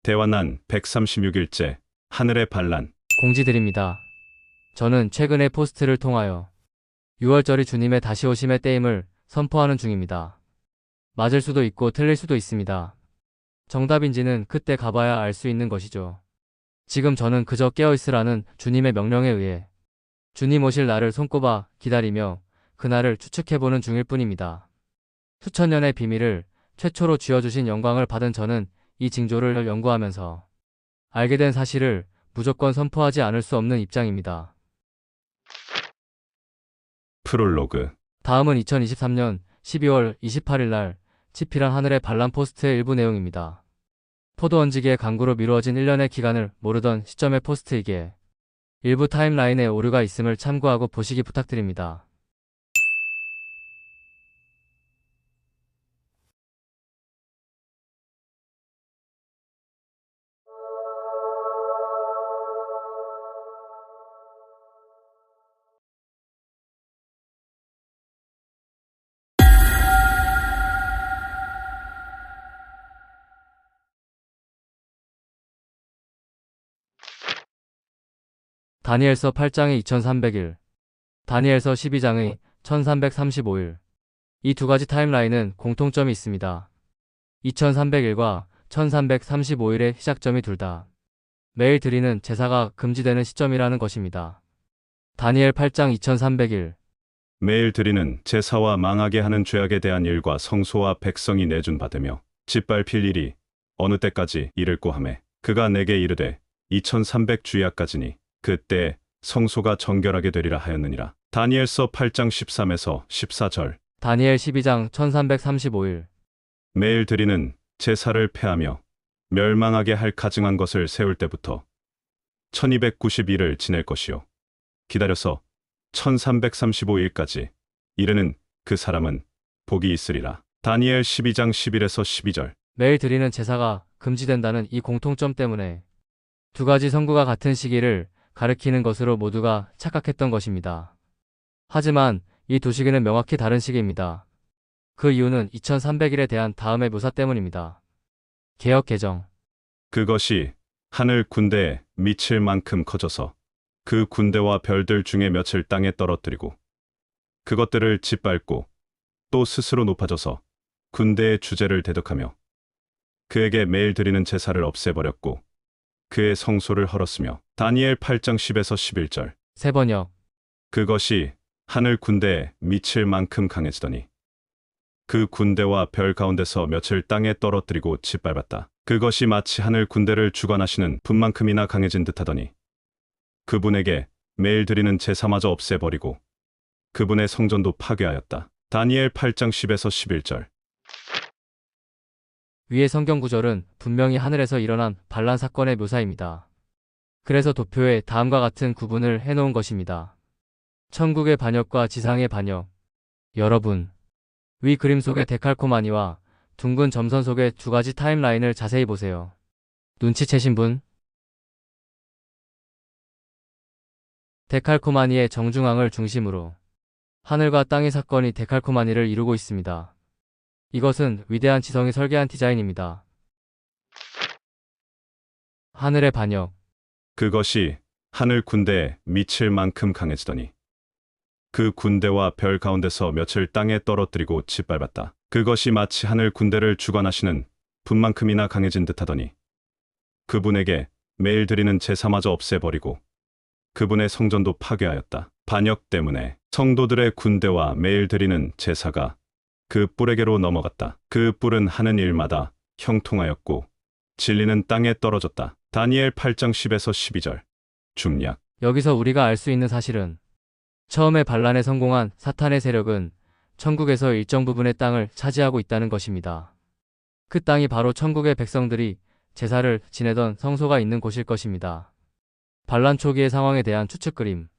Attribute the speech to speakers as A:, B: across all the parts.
A: 대환난 136일째 하늘의 반란.
B: 공지드립니다. 저는 최근에 포스트를 통하여 6월절이 주님의 다시 오심의 때임을 선포하는 중입니다. 맞을 수도 있고 틀릴 수도 있습니다. 정답인지는 그때 가봐야 알 수 있는 것이죠. 지금 저는 그저 깨어있으라는 주님의 명령에 의해 주님 오실 날을 손꼽아 기다리며 그날을 추측해보는 중일 뿐입니다. 수천 년의 비밀을 최초로 쥐어주신 영광을 받은 저는 이 징조를 연구하면서 알게 된 사실을 무조건 선포하지 않을 수 없는 입장입니다.
A: 프롤로그.
B: 다음은 2023년 12월 28일 날 치필한 하늘의 반란 포스트의 일부 내용입니다. 포도 얹기에 강구로 미루어진 1년의 기간을 모르던 시점의 포스트이기에 일부 타임라인에 오류가 있음을 참고하고 보시기 부탁드립니다. 다니엘서 8장의 2300일, 다니엘서 12장의 1335일. 이 두 가지 타임라인은 공통점이 있습니다. 2300일과 1335일의 시작점이 둘 다 매일 드리는 제사가 금지되는 시점이라는 것입니다. 다니엘 8장 2300일.
A: 매일 드리는 제사와 망하게 하는 죄악에 대한 일과 성소와 백성이 내준 받으며 짓밟힐 일이 어느 때까지 이를꼬 하매 그가 내게 이르되 2300주야까지니 그때 성소가 정결하게 되리라 하였느니라. 다니엘서 8장 13에서 14절.
B: 다니엘 12장 1335일.
A: 매일 드리는 제사를 폐하며 멸망하게 할 가증한 것을 세울 때부터 1290일을 지낼 것이요 기다려서 1335일까지 이르는 그 사람은 복이 있으리라. 다니엘 12장 11에서 12절.
B: 매일 드리는 제사가 금지된다는 이 공통점 때문에 두 가지 선구가 같은 시기를 가리키는 것으로 모두가 착각했던 것입니다. 하지만 이 두 시기는 명확히 다른 시기입니다. 그 이유는 2300일에 대한 다음의 묘사 때문입니다. 개역 개정.
A: 그것이 하늘 군대에 미칠 만큼 커져서 그 군대와 별들 중에 몇을 땅에 떨어뜨리고 그것들을 짓밟고 또 스스로 높아져서 군대의 주제를 대적하며 그에게 매일 드리는 제사를 없애버렸고 그의 성소를 헐었으며. 다니엘 8장 10에서 11절.
B: 새 번역.
A: 그것이 하늘 군대에 미칠 만큼 강해지더니 그 군대와 별 가운데서 몇을 땅에 떨어뜨리고 짓밟았다. 그것이 마치 하늘 군대를 주관하시는 분만큼이나 강해진 듯하더니 그분에게 매일 드리는 제사마저 없애버리고 그분의 성전도 파괴하였다. 다니엘 8장 10에서 11절.
B: 위의 성경 구절은 분명히 하늘에서 일어난 반란 사건의 묘사입니다. 그래서 도표에 다음과 같은 구분을 해놓은 것입니다. 천국의 반역과 지상의 반역. 여러분, 위 그림 속의 데칼코마니와 둥근 점선 속의 두 가지 타임라인을 자세히 보세요. 눈치채신 분? 데칼코마니의 정중앙을 중심으로 하늘과 땅의 사건이 데칼코마니를 이루고 있습니다. 이것은 위대한 지성이 설계한 디자인입니다. 하늘의 반역.
A: 그것이 하늘 군대에 미칠 만큼 강해지더니 그 군대와 별 가운데서 몇을 땅에 떨어뜨리고 짓밟았다. 그것이 마치 하늘 군대를 주관하시는 분만큼이나 강해진 듯하더니 그분에게 매일 드리는 제사마저 없애버리고 그분의 성전도 파괴하였다. 반역 때문에 성도들의 군대와 매일 드리는 제사가 그 뿔에게로 넘어갔다. 그 뿔은 하는 일마다 형통하였고 진리는 땅에 떨어졌다. 다니엘 8장 10에서 12절. 중략.
B: 여기서 우리가 알 수 있는 사실은 처음에 반란에 성공한 사탄의 세력은 천국에서 일정 부분의 땅을 차지하고 있다는 것입니다. 그 땅이 바로 천국의 백성들이 제사를 지내던 성소가 있는 곳일 것입니다. 반란 초기의 상황에 대한 추측 그림.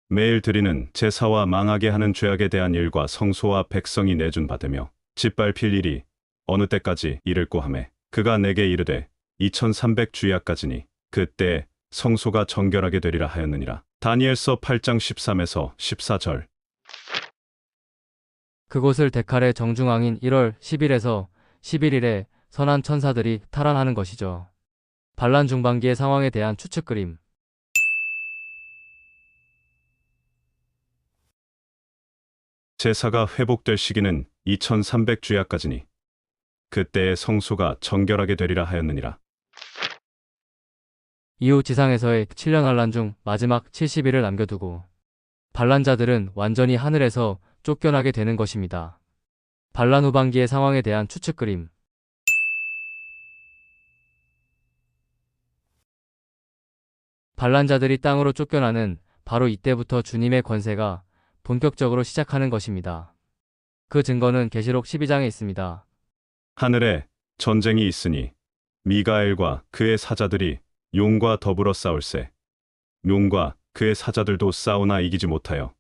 A: 매일 드리는 제사와 망하게 하는 죄악에 대한 일과 성소와 백성이 내준 받으며 짓밟힐 일이 어느 때까지 이를꼬 하매 그가 내게 이르되 2300주야까지니 그때 성소가 정결하게 되리라 하였느니라. 다니엘서 8장 13에서 14절.
B: 그곳을 데칼의 정중앙인 1월 10일에서 11일에 선한 천사들이 탈환하는 것이죠. 반란 중반기의 상황에 대한 추측 그림.
A: 제사가 회복될 시기는 2300주야까지니 그때의 성소가 정결하게 되리라 하였느니라.
B: 이후 지상에서의 7년 환란 중 마지막 70일을 남겨두고 반란자들은 완전히 하늘에서 쫓겨나게 되는 것입니다. 반란 후반기의 상황에 대한 추측 그림. 반란자들이 땅으로 쫓겨나는 바로 이때부터 주님의 권세가 본격적으로 시작하는 것입니다. 그 증거는 계시록 12장에 있습니다.
A: 하늘에 전쟁이 있으니 미가엘과 그의 사자들이 용과 더불어 싸울세. 용과 그의 사자들도 싸우나 이기지 못하여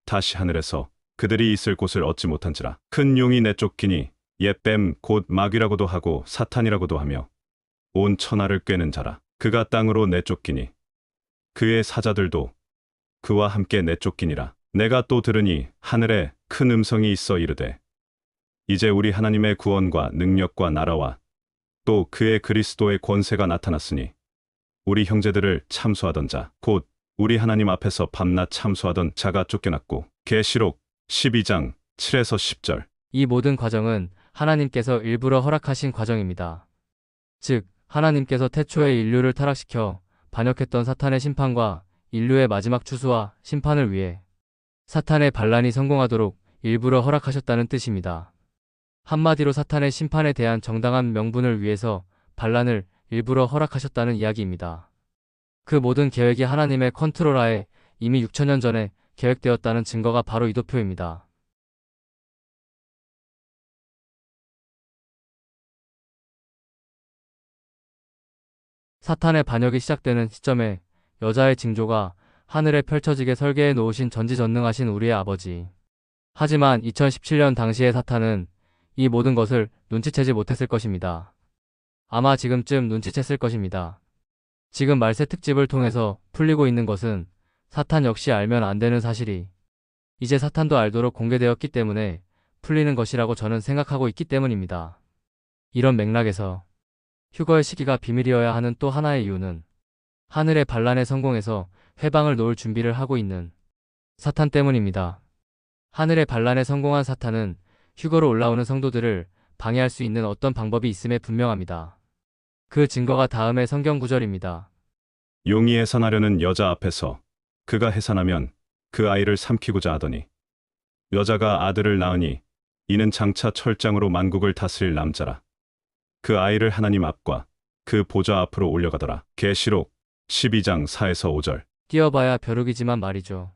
A: 다시 하늘에서 그들이 있을 곳을 얻지 못한지라. 큰 용이 내쫓기니 옛 뱀 곧 마귀라고도 하고 사탄이라고도 하며 온 천하를 꿰는 자라. 그가 땅으로 내쫓기니 그의 사자들도 그와 함께 내쫓기니라. 내가 또 들으니 하늘에 큰 음성이 있어 이르되 이제 우리 하나님의 구원과 능력과 나라와 또 그의 그리스도의 권세가 나타났으니 우리 형제들을 참소하던 자 곧 우리 하나님 앞에서 밤낮 참소하던 자가 쫓겨났고. 계시록 12장 7에서 10절.
B: 이 모든 과정은 하나님께서 일부러 허락하신 과정입니다. 즉, 하나님께서 태초에 인류를 타락시켜 반역했던 사탄의 심판과 인류의 마지막 추수와 심판을 위해 사탄의 반란이 성공하도록 일부러 허락하셨다는 뜻입니다. 한마디로 사탄의 심판에 대한 정당한 명분을 위해서 반란을 일부러 허락하셨다는 이야기입니다. 그 모든 계획이 하나님의 컨트롤하에 이미 6천년 전에 계획되었다는 증거가 바로 이도표입니다. 사탄의 반역이 시작되는 시점에 여자의 징조가 하늘에 펼쳐지게 설계해 놓으신 전지전능하신 우리의 아버지. 하지만 2017년 당시의 사탄은 이 모든 것을 눈치채지 못했을 것입니다. 아마 지금쯤 눈치챘을 것입니다. 지금 말세 특집을 통해서 풀리고 있는 것은 사탄 역시 알면 안 되는 사실이 이제 사탄도 알도록 공개되었기 때문에 풀리는 것이라고 저는 생각하고 있기 때문입니다. 이런 맥락에서 휴거의 시기가 비밀이어야 하는 또 하나의 이유는 하늘의 반란에 성공해서 회방을 놓을 준비를 하고 있는 사탄 때문입니다. 하늘의 반란에 성공한 사탄은 휴거로 올라오는 성도들을 방해할 수 있는 어떤 방법이 있음에 분명합니다. 그 증거가 다음의 성경 구절입니다.
A: 용이 해산하려는 여자 앞에서 그가 해산하면 그 아이를 삼키고자 하더니 여자가 아들을 낳으니 이는 장차 철장으로 만국을 다스릴 남자라. 그 아이를 하나님 앞과 그 보좌 앞으로 올려가더라. 계시록 12장 4에서 5절.
B: 뛰어봐야 벼룩이지만 말이죠.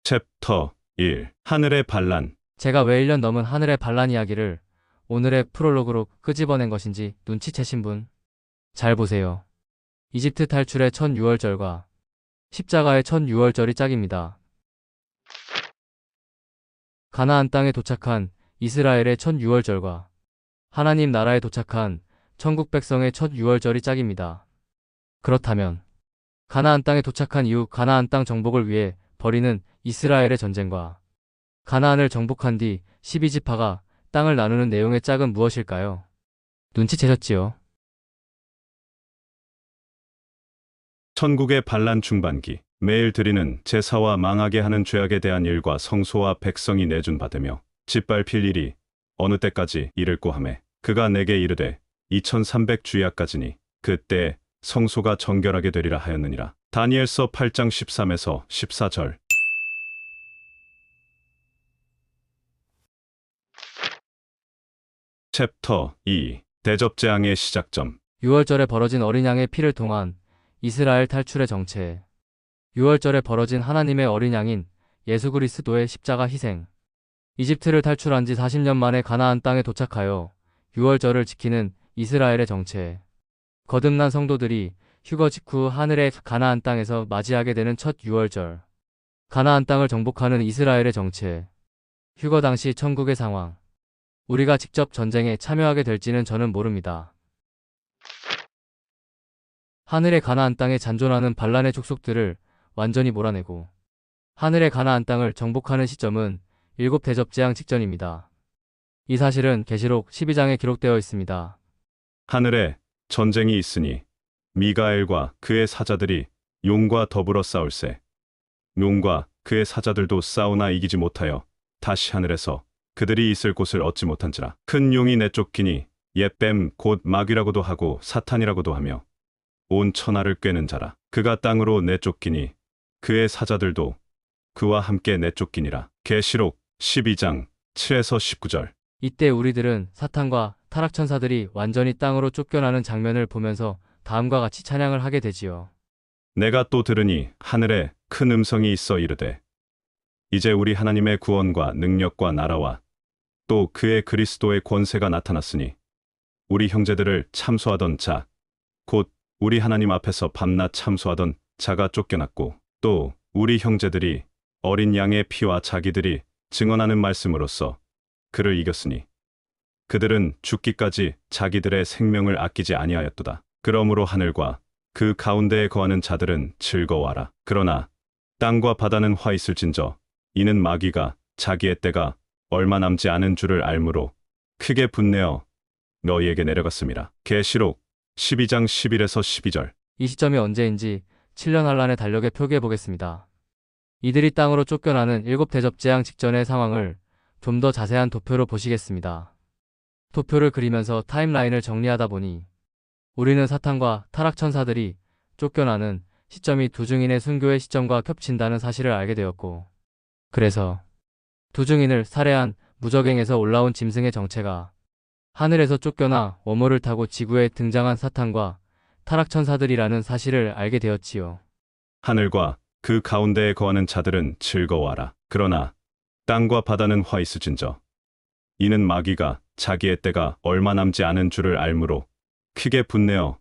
A: 챕터 1. 하늘의 반란.
B: 제가 왜 1년 넘은 하늘의 반란 이야기를 오늘의 프롤로그로 끄집어낸 것인지 눈치채신 분? 잘 보세요. 이집트 탈출의 첫 6월절과 십자가의 첫 6월절이 짝입니다. 가나안 땅에 도착한 이스라엘의 첫 6월절과 하나님 나라에 도착한 천국 백성의 첫 6월절이 짝입니다. 그렇다면 가나안 땅에 도착한 이후 가나안 땅 정복을 위해 벌이는 이스라엘의 전쟁과 가나안을 정복한 뒤 12지파가 땅을 나누는 내용의 짝은 무엇일까요? 눈치채셨지요?
A: 천국의 반란 중반기. 매일 드리는 제사와 망하게 하는 죄악에 대한 일과 성소와 백성이 내준 받으며 짓밟힐 일이 어느 때까지 이를꼬 하매 그가 내게 이르되 2300주야까지니 그때 성소가 정결하게 되리라 하였느니라. 다니엘서 8장 13에서 14절. 챕터 2. 대접재앙의 시작점.
B: 6월절에 벌어진 어린 양의 피를 통한 이스라엘 탈출의 정체. 6월절에 벌어진 하나님의 어린 양인 예수 그리스도의 십자가 희생. 이집트를 탈출한 지 40년 만에 가나안 땅에 도착하여 6월절을 지키는 이스라엘의 정체. 거듭난 성도들이 휴거 직후 하늘의 가나안 땅에서 맞이하게 되는 첫 6월절. 가나안 땅을 정복하는 이스라엘의 정체. 휴거 당시 천국의 상황. 우리가 직접 전쟁에 참여하게 될지는 저는 모릅니다. 하늘의 가나안 땅에 잔존하는 반란의 족속들을 완전히 몰아내고 하늘의 가나안 땅을 정복하는 시점은 일곱 대접 재앙 직전입니다. 이 사실은 계시록 12장에 기록되어 있습니다.
A: 하늘에 전쟁이 있으니 미가엘과 그의 사자들이 용과 더불어 싸울세. 용과 그의 사자들도 싸우나 이기지 못하여 다시 하늘에서 그들이 있을 곳을 얻지 못한지라. 큰 용이 내쫓기니 옛 뱀 곧 마귀라고도 하고 사탄이라고도 하며 온 천하를 꿰는 자라. 그가 땅으로 내쫓기니 그의 사자들도 그와 함께 내쫓기니라. 계시록 12장 7에서 19절.
B: 이때 우리들은 사탄과 타락천사들이 완전히 땅으로 쫓겨나는 장면을 보면서 다음과 같이 찬양을 하게 되지요.
A: 내가 또 들으니 하늘에 큰 음성이 있어 이르되 이제 우리 하나님의 구원과 능력과 나라와 또 그의 그리스도의 권세가 나타났으니 우리 형제들을 참소하던 자 곧 우리 하나님 앞에서 밤낮 참소하던 자가 쫓겨났고 또 우리 형제들이 어린 양의 피와 자기들이 증언하는 말씀으로써 그를 이겼으니 그들은 죽기까지 자기들의 생명을 아끼지 아니하였도다. 그러므로 하늘과 그 가운데에 거하는 자들은 즐거워하라. 그러나 땅과 바다는 화 있을진저 이는 마귀가 자기의 때가 얼마 남지 않은 줄을 알므로 크게 분내어 너희에게 내려갔음이라. 계시록 12장 11에서 12절.
B: 이 시점이 언제인지 7년 환란의 달력에 표기해 보겠습니다. 이들이 땅으로 쫓겨나는 일곱 대접 재앙 직전의 상황을 좀 더 자세한 도표로 보시겠습니다. 도표를 그리면서 타임라인을 정리하다 보니 우리는 사탄과 타락천사들이 쫓겨나는 시점이 두 증인의 순교의 시점과 겹친다는 사실을 알게 되었고, 그래서 두 증인을 살해한 무적행에서 올라온 짐승의 정체가 하늘에서 쫓겨나 워머를 타고 지구에 등장한 사탄과 타락천사들이라는 사실을 알게 되었지요.
A: 하늘과 그 가운데에 거하는 자들은 즐거워하라. 그러나 땅과 바다는 화 있을진저 이는 마귀가 자기의 때가 얼마 남지 않은 줄을 알므로 크게 분내어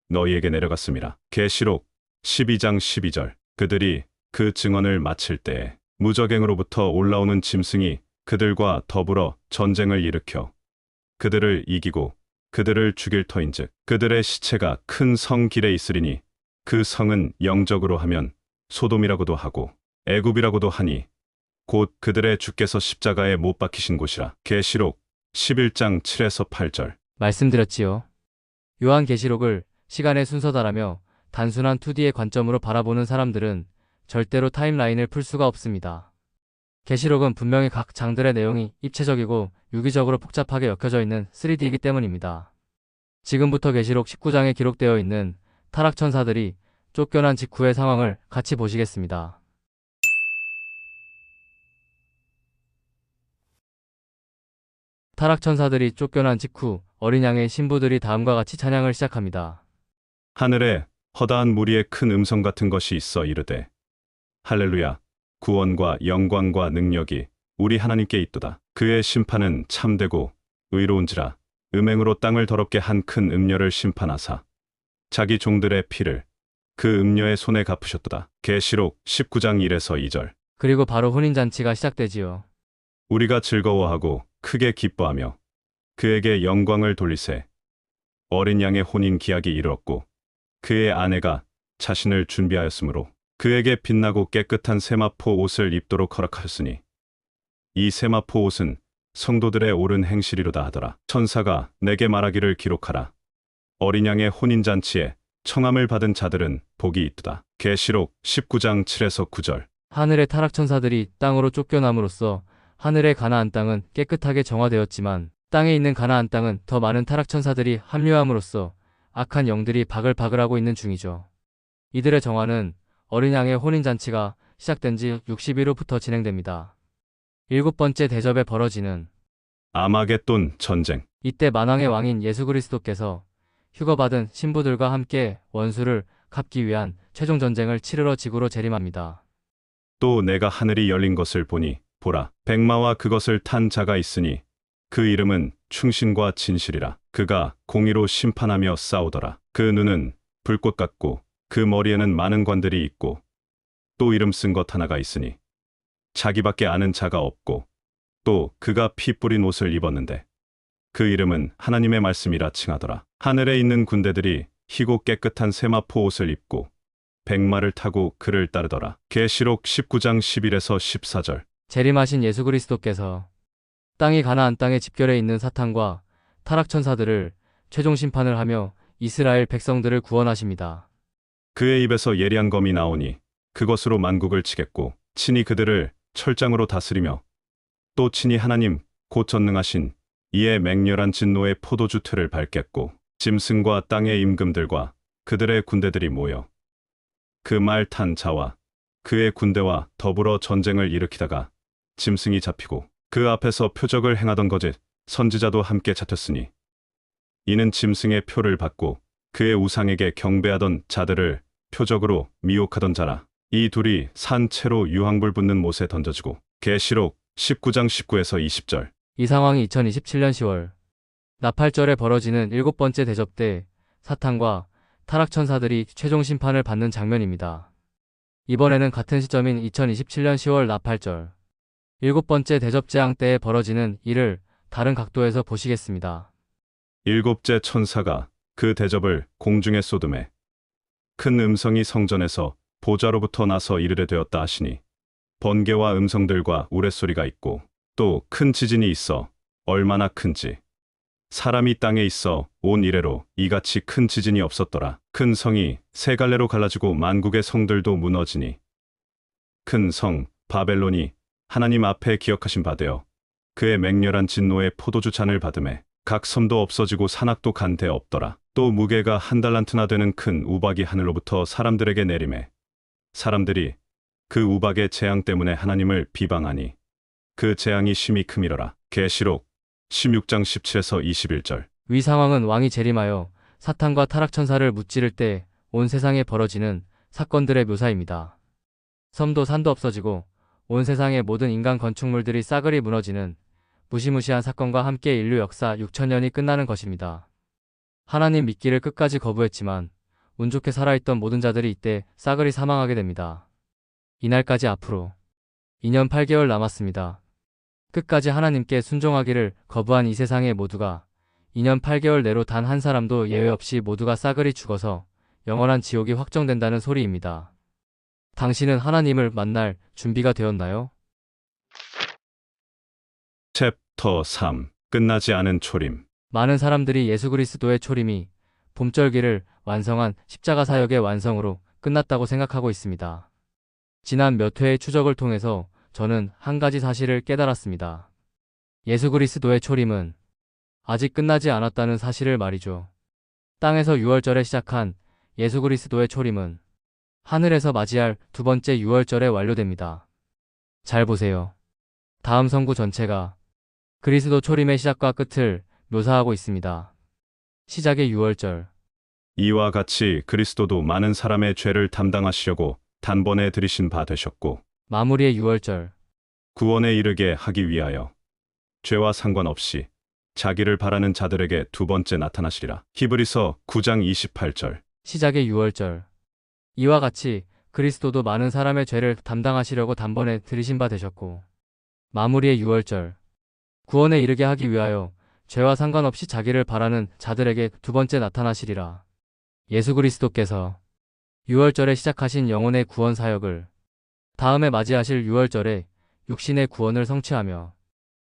A: 너희에게 내려갔음이라. 계시록 12장 12절. 그들이 그 증언을 마칠 때에 무적행으로부터 올라오는 짐승이 그들과 더불어 전쟁을 일으켜 그들을 이기고 그들을 죽일 터인즉 그들의 시체가 큰 성 길에 있으리니 그 성은 영적으로 하면 소돔이라고도 하고 애굽이라고도 하니 곧 그들의 주께서 십자가에 못 박히신 곳이라. 계시록 11장 7에서 8절.
B: 말씀드렸지요. 요한계시록을 시간의 순서다라며 단순한 2D의 관점으로 바라보는 사람들은 절대로 타임라인을 풀 수가 없습니다. 계시록은 분명히 각 장들의 내용이 입체적이고 유기적으로 복잡하게 엮여져 있는 3D이기 때문입니다. 지금부터 계시록 19장에 기록되어 있는 타락천사들이 쫓겨난 직후의 상황을 같이 보시겠습니다. 타락천사들이 쫓겨난 직후 어린 양의 신부들이 다음과 같이 찬양을 시작합니다.
A: 하늘에 허다한 무리의 큰 음성 같은 것이 있어 이르되 할렐루야 구원과 영광과 능력이 우리 하나님께 있도다. 그의 심판은 참되고 의로운지라. 음행으로 땅을 더럽게 한 큰 음녀를 심판하사 자기 종들의 피를 그 음녀의 손에 갚으셨도다. 계시록 19장 1에서 2절.
B: 그리고 바로 혼인잔치가 시작되지요.
A: 우리가 즐거워하고 크게 기뻐하며 그에게 영광을 돌리세. 어린 양의 혼인 기약이 이르렀고 그의 아내가 자신을 준비하였으므로 그에게 빛나고 깨끗한 세마포 옷을 입도록 허락하였으니 이 세마포 옷은 성도들의 옳은 행실이로다 하더라. 천사가 내게 말하기를 기록하라. 어린 양의 혼인잔치에 청함을 받은 자들은 복이 있도다. 계시록 19장 7에서 9절.
B: 하늘의 타락천사들이 땅으로 쫓겨남으로써 하늘의 가나안 땅은 깨끗하게 정화되었지만 땅에 있는 가나안 땅은 더 많은 타락천사들이 합류함으로써 악한 영들이 바글바글하고 있는 중이죠. 이들의 정화는 어린 양의 혼인잔치가 시작된 지 60일 후부터 진행됩니다. 7번째 대접에 벌어지는
A: 아마겟돈 전쟁.
B: 이때 만왕의 왕인 예수 그리스도께서 휴거받은 신부들과 함께 원수를 갚기 위한 최종 전쟁을 치르러 지구로 재림합니다.
A: 또 내가 하늘이 열린 것을 보니 보라 백마와 그것을 탄 자가 있으니 그 이름은 충신과 진실이라. 그가 공의로 심판하며 싸우더라. 그 눈은 불꽃 같고 그 머리에는 많은 관들이 있고 또 이름 쓴 것 하나가 있으니 자기밖에 아는 자가 없고 또 그가 피 뿌린 옷을 입었는데 그 이름은 하나님의 말씀이라 칭하더라. 하늘에 있는 군대들이 희고 깨끗한 세마포 옷을 입고 백마를 타고 그를 따르더라. 계시록 19장 11에서 14절.
B: 재림하신 예수 그리스도께서 땅이 가나안 땅에 집결해 있는 사탄과 타락천사들을 최종 심판을 하며 이스라엘 백성들을 구원하십니다.
A: 그의 입에서 예리한 검이 나오니 그것으로 만국을 치겠고 친히 그들을 철장으로 다스리며 또 친히 하나님 곧 전능하신 이의 맹렬한 진노의 포도주 틀을 밟겠고 짐승과 땅의 임금들과 그들의 군대들이 모여 그 말 탄 자와 그의 군대와 더불어 전쟁을 일으키다가 짐승이 잡히고 그 앞에서 표적을 행하던 거짓 선지자도 함께 잡혔으니 이는 짐승의 표를 받고 그의 우상에게 경배하던 자들을 표적으로 미혹하던 자라. 이 둘이 산 채로 유황불 붙는 못에 던져지고 계시록 19장 19에서 20절.
B: 이 상황이 2027년 10월 나팔절에 벌어지는 7번째 대접 때 사탄과 타락천사들이 최종 심판을 받는 장면입니다. 이번에는 같은 시점인 2027년 10월 나팔절 7번째 대접 재앙 때에 벌어지는 일을 다른 각도에서 보시겠습니다.
A: 일곱째 천사가 그 대접을 공중에 쏟음에 큰 음성이 성전에서 보좌로부터 나서 이르게 되었다 하시니 번개와 음성들과 우레소리가 있고 또 큰 지진이 있어 얼마나 큰지 사람이 땅에 있어 온 이래로 이같이 큰 지진이 없었더라. 큰 성이 세 갈래로 갈라지고 만국의 성들도 무너지니 큰 성 바벨론이 하나님 앞에 기억하신 바 되어 그의 맹렬한 진노의 포도주 잔을 받음에 각 섬도 없어지고 산악도 간데 없더라. 또 무게가 한 달란트나 되는 큰 우박이 하늘로부터 사람들에게 내림에 사람들이 그 우박의 재앙 때문에 하나님을 비방하니 그 재앙이 심히 크미러라. 계시록 16장 17에서 21절.
B: 위 상황은 왕이 재림하여 사탄과 타락천사를 무찌를 때 온 세상에 벌어지는 사건들의 묘사입니다. 섬도 산도 없어지고 온 세상의 모든 인간 건축물들이 싸그리 무너지는 무시무시한 사건과 함께 인류 역사 6천년이 끝나는 것입니다. 하나님 믿기를 끝까지 거부했지만 운 좋게 살아있던 모든 자들이 이때 싸그리 사망하게 됩니다. 이날까지 앞으로 2년 8개월 남았습니다. 끝까지 하나님께 순종하기를 거부한 이 세상의 모두가 2년 8개월 내로 단 한 사람도 예외 없이 모두가 싸그리 죽어서 영원한 지옥이 확정된다는 소리입니다. 당신은 하나님을 만날 준비가 되었나요?
A: 챕터 3. 끝나지 않은 초림.
B: 많은 사람들이 예수 그리스도의 초림이 봄절기를 완성한 십자가 사역의 완성으로 끝났다고 생각하고 있습니다. 지난 몇 회의 추적을 통해서 저는 한 가지 사실을 깨달았습니다. 예수 그리스도의 초림은 아직 끝나지 않았다는 사실을 말이죠. 땅에서 6월절에 시작한 예수 그리스도의 초림은 하늘에서 맞이할 두 번째 6월절에 완료됩니다. 잘 보세요. 다음 성구 전체가 그리스도 초림의 시작과 끝을 묘사하고 있습니다. 시작의 6월절.
A: 이와 같이 그리스도도 많은 사람의 죄를 담당하시려고 단번에 들이신 바 되셨고
B: 마무리의 6월절.
A: 구원에 이르게 하기 위하여 죄와 상관없이 자기를 바라는 자들에게 두 번째 나타나시리라. 히브리서 9장 28절.
B: 시작의 6월절. 이와 같이 그리스도도 많은 사람의 죄를 담당하시려고 단번에 들이신 바 되셨고 마무리의 6월절. 구원에 이르게 하기 위하여 죄와 상관없이 자기를 바라는 자들에게 두 번째 나타나시리라. 예수 그리스도께서 6월절에 시작하신 영혼의 구원 사역을 다음에 맞이하실 6월절에 육신의 구원을 성취하며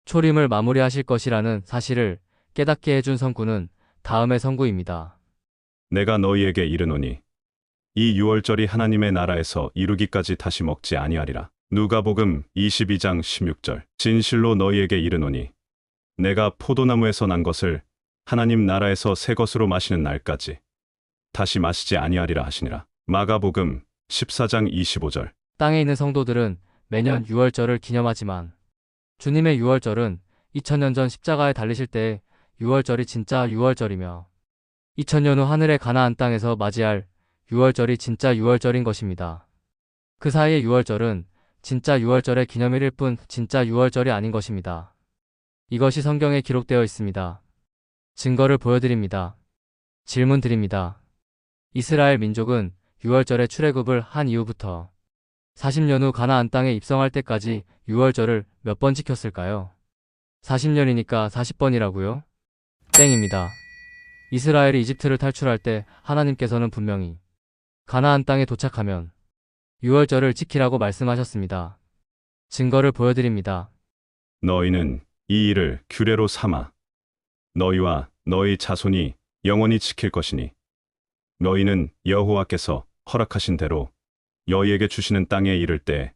B: 초림을 마무리하실 것이라는 사실을 깨닫게 해준 성구는 다음의 성구입니다.
A: 내가 너희에게 이르노니 이 6월절이 하나님의 나라에서 이루기까지 다시 먹지 아니하리라. 누가복음 22장 16절. 진실로 너희에게 이르노니 내가 포도나무에서 난 것을 하나님 나라에서 새 것으로 마시는 날까지 다시 마시지 아니하리라 하시니라. 마가복음 14장 25절.
B: 땅에 있는 성도들은 매년 6월절을 기념하지만 주님의 6월절은 2000년 전 십자가에 달리실 때의 6월절이 진짜 6월절이며 2000년 후 하늘의 가나안 땅에서 맞이할 6월절이 진짜 6월절인 것입니다. 그 사이의 6월절은 진짜 6월절의 기념일일 뿐 진짜 6월절이 아닌 것입니다. 이것이 성경에 기록되어 있습니다. 증거를 보여드립니다. 질문 드립니다. 이스라엘 민족은 6월절에 출애굽을 한 이후부터 40년 후 가나안 땅에 입성할 때까지 6월절을 몇 번 지켰을까요? 40년이니까 40번이라고요? 땡입니다. 이스라엘이 이집트를 탈출할 때 하나님께서는 분명히 가나안 땅에 도착하면 유월절을 지키라고 말씀하셨습니다. 증거를 보여드립니다.
A: 너희는 이 일을 규례로 삼아 너희와 너희 자손이 영원히 지킬 것이니 너희는 여호와께서 허락하신 대로 너희에게 주시는 땅에 이를 때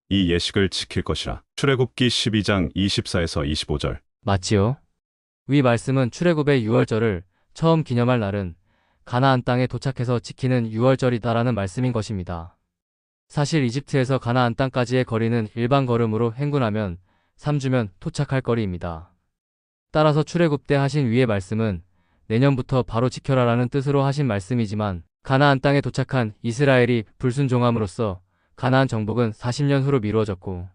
A: 이 예식을 지킬 것이라. 출애굽기 12장 24에서 25절.
B: 맞지요? 위 말씀은 출애굽의 유월절을 처음 기념할 날은 가나안 땅에 도착해서 지키는 유월절이다라는 말씀인 것입니다. 사실 이집트에서 가나안 땅까지의 거리는 일반 걸음으로 행군하면 3주면 도착할 거리입니다. 따라서 출애굽 때 하신 위의 말씀은 내년부터 바로 지켜라라는 뜻으로 하신 말씀이지만 가나안 땅에 도착한 이스라엘이 불순종함으로써 가나안 정복은 40년 후로 미루어졌고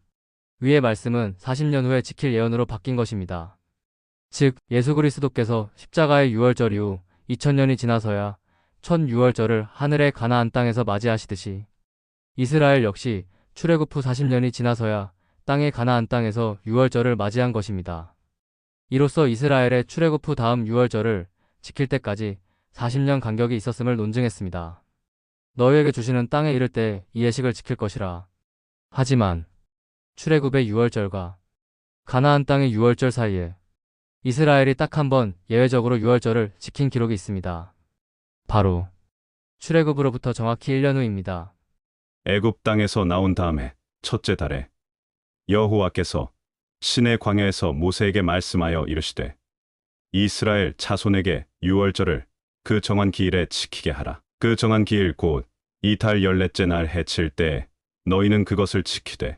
B: 위의 말씀은 40년 후에 지킬 예언으로 바뀐 것입니다. 즉 예수 그리스도께서 십자가의 유월절 이후 2000년이 지나서야 첫 유월절을 하늘의 가나안 땅에서 맞이하시듯이 이스라엘 역시 출애굽 후 40년이 지나서야 땅의 가나안 땅에서 유월절을 맞이한 것입니다. 이로써 이스라엘의 출애굽 후 다음 유월절을 지킬 때까지 40년 간격이 있었음을 논증했습니다. 너희에게 주시는 땅에 이를 때 이 예식을 지킬 것이라. 하지만 출애굽의 유월절과 가나안 땅의 유월절 사이에 이스라엘이 딱 한 번 예외적으로 유월절을 지킨 기록이 있습니다. 바로 출애굽으로부터 정확히 1년 후입니다.
A: 애굽 땅에서 나온 다음에 첫째 달에 여호와께서 시내 광야에서 모세에게 말씀하여 이르시되 이스라엘 자손에게 유월절을 그 정한 기일에 지키게 하라. 그 정한 기일 곧 이달 14째 날 해칠 때에 너희는 그것을 지키되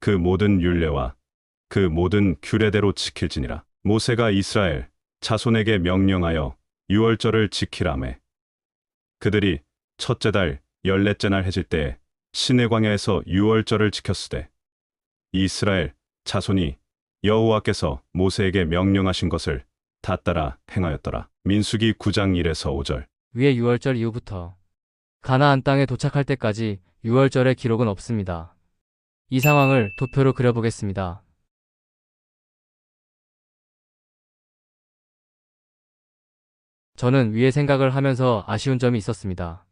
A: 그 모든 율례와 그 모든 규례대로 지킬지니라. 모세가 이스라엘 자손에게 명령하여 유월절을 지키라매 그들이 첫째 달 14째 날 해질 때에 시내 광야에서 유월절을 지켰으되 이스라엘 자손이 여호와께서 모세에게 명령하신 것을 다 따라 행하였더라. 민수기 9장 1에서 5절.
B: 위의 유월절 이후부터 가나안 땅에 도착할 때까지 유월절의 기록은 없습니다. 이 상황을 도표로 그려보겠습니다. 저는 위의 생각을 하면서 아쉬운 점이 있었습니다.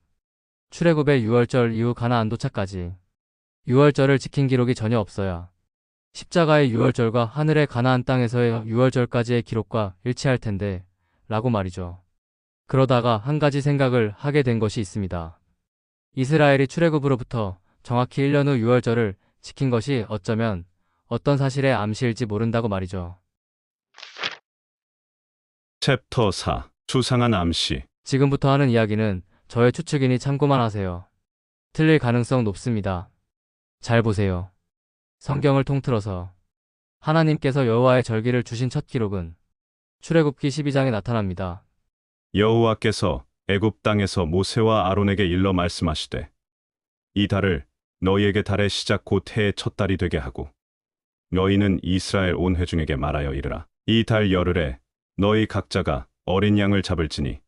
B: 출애굽의 유월절 이후 가나안 도착까지 유월절을 지킨 기록이 전혀 없어야 십자가의 유월절과 하늘의 가나안 땅에서의 유월절까지의 기록과 일치할 텐데 라고 말이죠. 그러다가 한 가지 생각을 하게 된 것이 있습니다. 이스라엘이 출애굽으로부터 정확히 1년 후 유월절을 지킨 것이 어쩌면 어떤 사실의 암시일지 모른다고 말이죠.
A: 챕터 4. 수상한 암시.
B: 지금부터 하는 이야기는 저의 추측이니 참고만 하세요. 틀릴 가능성 높습니다. 잘 보세요. 성경을 통틀어서 하나님께서 여호와의 절기를 주신 첫 기록은 출애굽기 12장에 나타납니다.
A: 여호와께서 애굽 땅에서 모세와 아론에게 일러 말씀하시되 이 달을 너희에게 달의 시작 곧 해의 첫 달이 되게 하고 너희는 이스라엘 온 회중에게 말하여 이르라. 이 달 열흘에 너희 각자가 어린 양을 잡을지니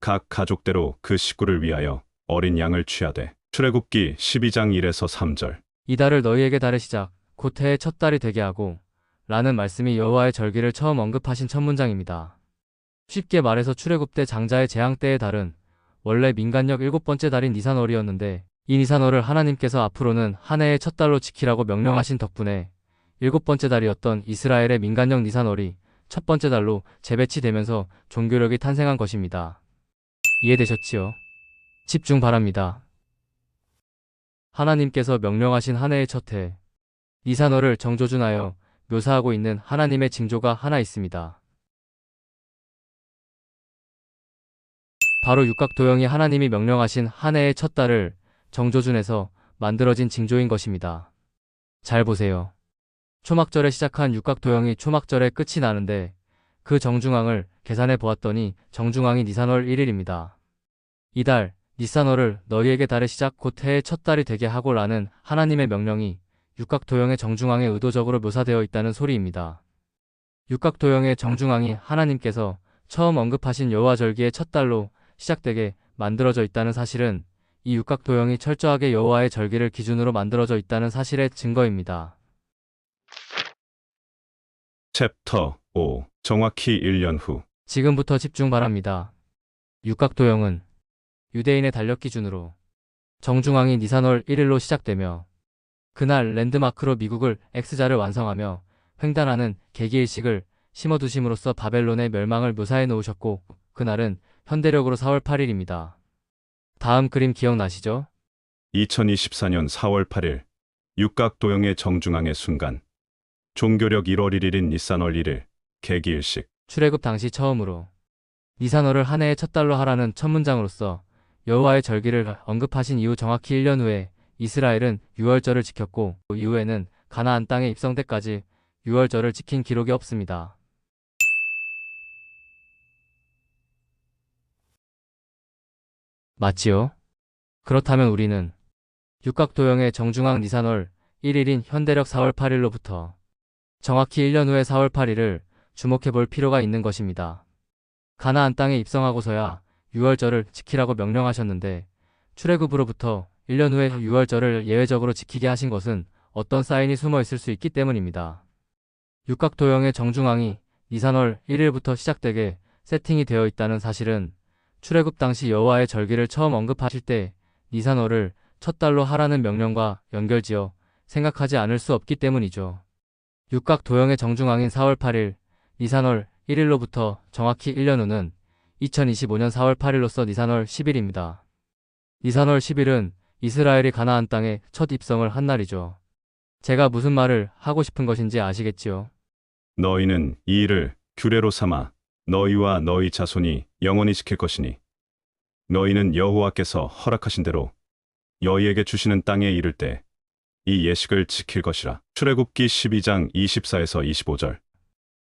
A: 각 가족대로 그 식구를 위하여 어린 양을 취하되. 출애굽기 12장 1에서 3절.
B: 이 달을 너희에게 달의 시작 곧 해의 첫 달이 되게 하고 라는 말씀이 여호와의 절기를 처음 언급하신 첫 문장입니다. 쉽게 말해서 출애굽 때 장자의 재앙 때의 달은 원래 민간력 7번째 달인 니산월이었는데 이 니산월을 하나님께서 앞으로는 한 해의 첫 달로 지키라고 명령하신 덕분에 7번째 달이었던 이스라엘의 민간력 니산월이 첫 번째 달로 재배치되면서 종교력이 탄생한 것입니다. 이해되셨지요? 집중 바랍니다. 하나님께서 명령하신 한 해의 첫 해, 니산월을 정조준하여 묘사하고 있는 하나님의 징조가 하나 있습니다. 바로 육각도형이 하나님이 명령하신 한 해의 첫 달을 정조준해서 만들어진 징조인 것입니다. 잘 보세요. 초막절에 시작한 육각도형이 초막절에 끝이 나는데 그 정중앙을 계산해 보았더니 정중앙이 니산월 1일입니다. 이달 니산월을 너희에게 달의 시작 곧 해의 첫 달이 되게 하고 라는 하나님의 명령이 육각도형의 정중앙에 의도적으로 묘사되어 있다는 소리입니다. 육각도형의 정중앙이 하나님께서 처음 언급하신 여호와 절기의 첫 달로 시작되게 만들어져 있다는 사실은 이 육각도형이 철저하게 여호와의 절기를 기준으로 만들어져 있다는 사실의 증거입니다.
A: 챕터 5. 정확히 1년 후.
B: 지금부터 집중 바랍니다. 육각도형은 유대인의 달력 기준으로 정중앙이 니산월 1일로 시작되며 그날 랜드마크로 미국을 X자를 완성하며 횡단하는 계기일식을 심어두심으로써 바벨론의 멸망을 묘사해 놓으셨고 그날은 현대력으로 4월 8일입니다. 다음 그림 기억나시죠?
A: 2024년 4월 8일 육각도형의 정중앙의 순간 종교력 1월 1일인 니산월 1일 계기일식
B: 출애굽 당시 처음으로 니산월을 한 해의 첫 달로 하라는 첫 문장으로서 여호와의 절기를 언급하신 이후 정확히 1년 후에 이스라엘은 유월절을 지켰고 이후에는 가나안 땅에 입성 때까지 유월절을 지킨 기록이 없습니다. 맞지요? 그렇다면 우리는 육각도형의 정중앙 니산월 1일인 현대력 4월 8일로부터 정확히 1년 후의 4월 8일을 주목해 볼 필요가 있는 것입니다. 가나안 땅에 입성하고서야 유월절을 지키라고 명령하셨는데 출애굽으로부터 1년 후에 유월절을 예외적으로 지키게 하신 것은 어떤 사인이 숨어 있을 수 있기 때문입니다. 육각도형의 정중앙이 니산월 1일부터 시작되게 세팅이 되어 있다는 사실은 출애굽 당시 여호와의 절기를 처음 언급하실 때 니산월을 첫 달로 하라는 명령과 연결지어 생각하지 않을 수 없기 때문이죠. 육각도형의 정중앙인 4월 8일, 니산월 1일로부터 정확히 1년 후는 2025년 4월 8일로서 니산월 10일입니다. 니산월 10일은 이스라엘이 가나안 땅에 첫 입성을 한 날이죠. 제가 무슨 말을 하고 싶은 것인지 아시겠지요?
A: 너희는 이 일을 규례로 삼아 너희와 너희 자손이 영원히 지킬 것이니 너희는 여호와께서 허락하신 대로 너희에게 주시는 땅에 이를 때 이 예식을 지킬 것이라. 출애굽기 12장 24에서 25절.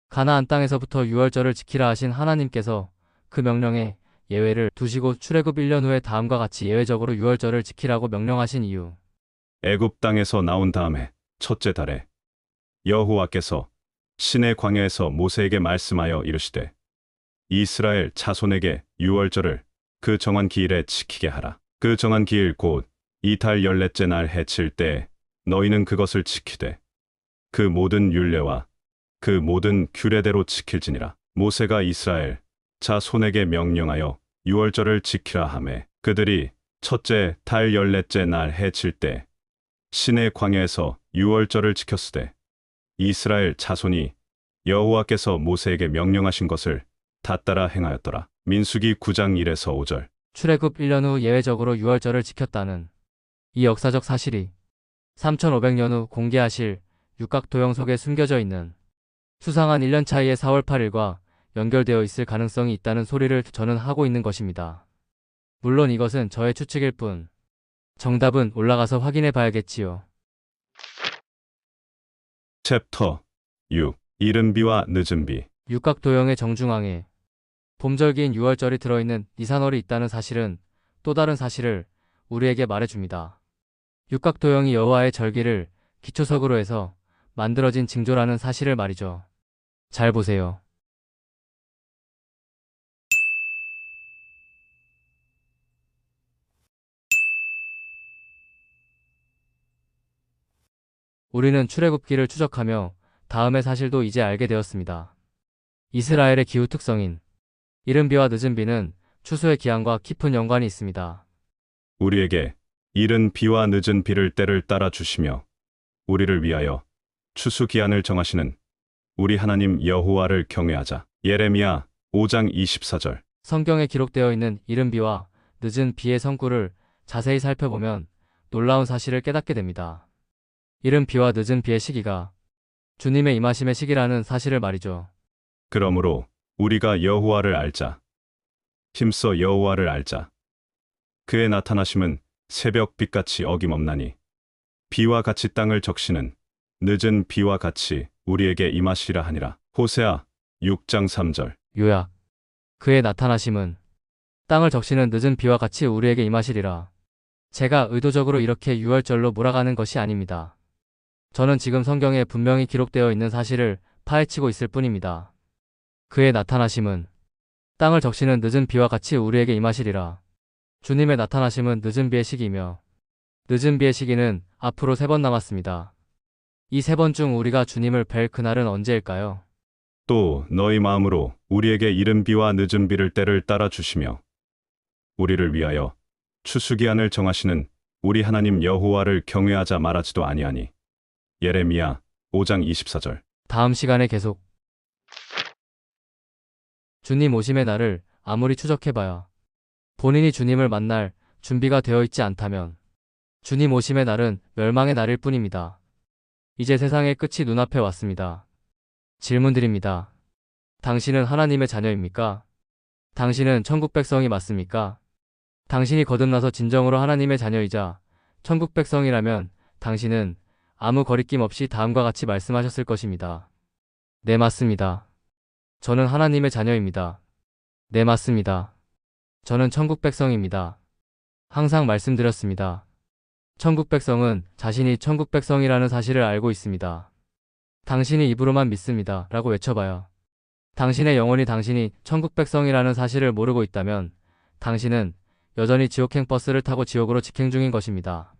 B: 가나안 땅에서부터 유월절을 지키라 하신 하나님께서 그 명령에 예외를 두시고 출애굽 1년 후에 다음과 같이 예외적으로 유월절을 지키라고 명령하신 이유.
A: 애굽 땅에서 나온 다음에 첫째 달에 여호와께서 시내 광야에서 모세에게 말씀하여 이르시되 이스라엘 자손에게 유월절을 그 정한 기일에 지키게 하라. 그 정한 기일 곧 이달 14째 날 해칠 때 너희는 그것을 지키되 그 모든 율례와 그 모든 규례대로 지킬지니라. 모세가 이스라엘 자손에게 명령하여 유월절을 지키라 하매 그들이 첫째 달 14째 날 해칠 때 시내 광야에서 유월절을 지켰으되 이스라엘 자손이 여호와께서 모세에게 명령하신 것을 다 따라 행하였더라. 민수기 9장 1에서 5절.
B: 출애굽 1년 후 예외적으로 유월절을 지켰다는 이 역사적 사실이 3500년 후 공개하실 육각도형 속에 숨겨져 있는 수상한 1년 차이의 4월 8일과 연결되어 있을 가능성이 있다는 소리를 저는 하고 있는 것입니다. 물론 이것은 저의 추측일 뿐 정답은 올라가서 확인해 봐야겠지요.
A: 챕터 6. 이른 비와 늦은 비.
B: 육각도형의 정중앙에 봄절기인 유월절이 들어있는 니산월이 있다는 사실은 또 다른 사실을 우리에게 말해줍니다. 육각도형이 여호와의 절기를 기초석으로 해서 만들어진 징조라는 사실을 말이죠. 잘 보세요. 우리는 출애굽기를 추적하며 다음의 사실도 이제 알게 되었습니다. 이스라엘의 기후 특성인 이른 비와 늦은 비는 추수의 기한과 깊은 연관이 있습니다.
A: 우리에게 이른 비와 늦은 비를 때를 따라 주시며 우리를 위하여 추수 기한을 정하시는 우리 하나님 여호와를 경외하자. 예레미야 5장 24절.
B: 성경에 기록되어 있는 이른 비와 늦은 비의 성구를 자세히 살펴보면 놀라운 사실을 깨닫게 됩니다. 이른 비와 늦은 비의 시기가 주님의 임하심의 시기라는 사실을 말이죠.
A: 그러므로 우리가 여호와를 알자. 힘써 여호와를 알자. 그의 나타나심은 새벽 빛같이 어김없나니 비와 같이 땅을 적시는 늦은 비와 같이 우리에게 임하시리라 하니라. 호세아 6장 3절.
B: 요약. 그의 나타나심은 땅을 적시는 늦은 비와 같이 우리에게 임하시리라. 제가 의도적으로 이렇게 유월절로 몰아가는 것이 아닙니다. 저는 지금 성경에 분명히 기록되어 있는 사실을 파헤치고 있을 뿐입니다. 그의 나타나심은 땅을 적시는 늦은 비와 같이 우리에게 임하시리라. 주님의 나타나심은 늦은 비의 시기이며 늦은 비의 시기는 앞으로 3번 남았습니다. 이 3번 중 우리가 주님을 뵐 그날은 언제일까요?
A: 또 너희 마음으로 우리에게 이른 비와 늦은 비를 때를 따라 주시며 우리를 위하여 추수기한을 정하시는 우리 하나님 여호와를 경외하자 말하지도 아니하니. 예레미야 5장 24절.
B: 다음 시간에 계속. 주님 오심의 날을 아무리 추적해봐야 본인이 주님을 만날 준비가 되어 있지 않다면 주님 오심의 날은 멸망의 날일 뿐입니다. 이제 세상의 끝이 눈앞에 왔습니다. 질문 드립니다. 당신은 하나님의 자녀입니까? 당신은 천국 백성이 맞습니까? 당신이 거듭나서 진정으로 하나님의 자녀이자 천국 백성이라면 당신은 아무 거리낌 없이 다음과 같이 말씀하셨을 것입니다. 네, 맞습니다. 저는 하나님의 자녀입니다. 네, 맞습니다. 저는 천국 백성입니다. 항상 말씀드렸습니다. 천국 백성은 자신이 천국 백성이라는 사실을 알고 있습니다. 당신이 입으로만 믿습니다. 라고 외쳐봐요. 당신의 영혼이 당신이 천국 백성이라는 사실을 모르고 있다면 당신은 여전히 지옥행 버스를 타고 지옥으로 직행 중인 것입니다.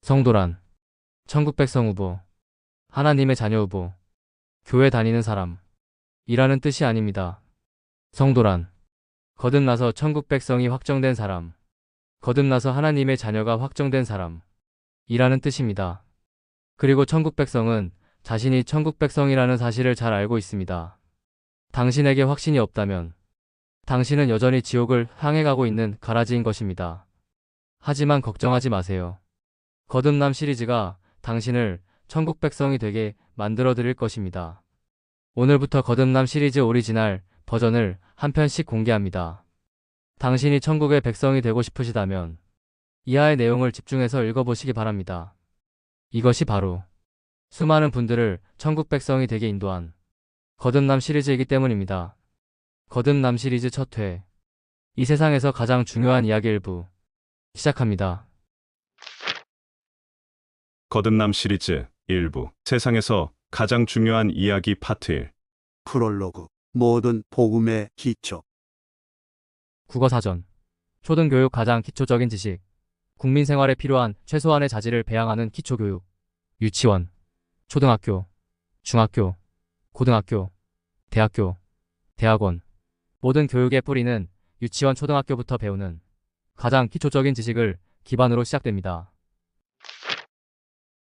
B: 성도란 천국 백성 후보, 하나님의 자녀 후보, 교회 다니는 사람 이라는 뜻이 아닙니다. 성도란 거듭나서 천국 백성이 확정된 사람, 거듭나서 하나님의 자녀가 확정된 사람 이라는 뜻입니다. 그리고 천국 백성은 자신이 천국 백성이라는 사실을 잘 알고 있습니다. 당신에게 확신이 없다면 당신은 여전히 지옥을 향해 가고 있는 가라지인 것입니다. 하지만 걱정하지 마세요. 거듭남 시리즈가 당신을 천국 백성이 되게 만들어 드릴 것입니다. 오늘부터 거듭남 시리즈 오리지널 버전을 한 편씩 공개합니다. 당신이 천국의 백성이 되고 싶으시다면 이하의 내용을 집중해서 읽어보시기 바랍니다. 이것이 바로 수많은 분들을 천국 백성이 되게 인도한 거듭남 시리즈이기 때문입니다. 거듭남 시리즈 첫 회. 이 세상에서 가장 중요한 이야기 일부. 시작합니다.
A: 거듭남 시리즈 1부. 세상에서 가장 중요한 이야기 파트 1.
C: 프롤로그. 모든 복음의 기초.
B: 국어사전. 초등교육 가장 기초적인 지식. 국민 생활에 필요한 최소한의 자질을 배양하는 기초교육. 유치원, 초등학교, 중학교, 고등학교, 대학교, 대학원. 모든 교육의 뿌리는 유치원 초등학교부터 배우는 가장 기초적인 지식을 기반으로 시작됩니다.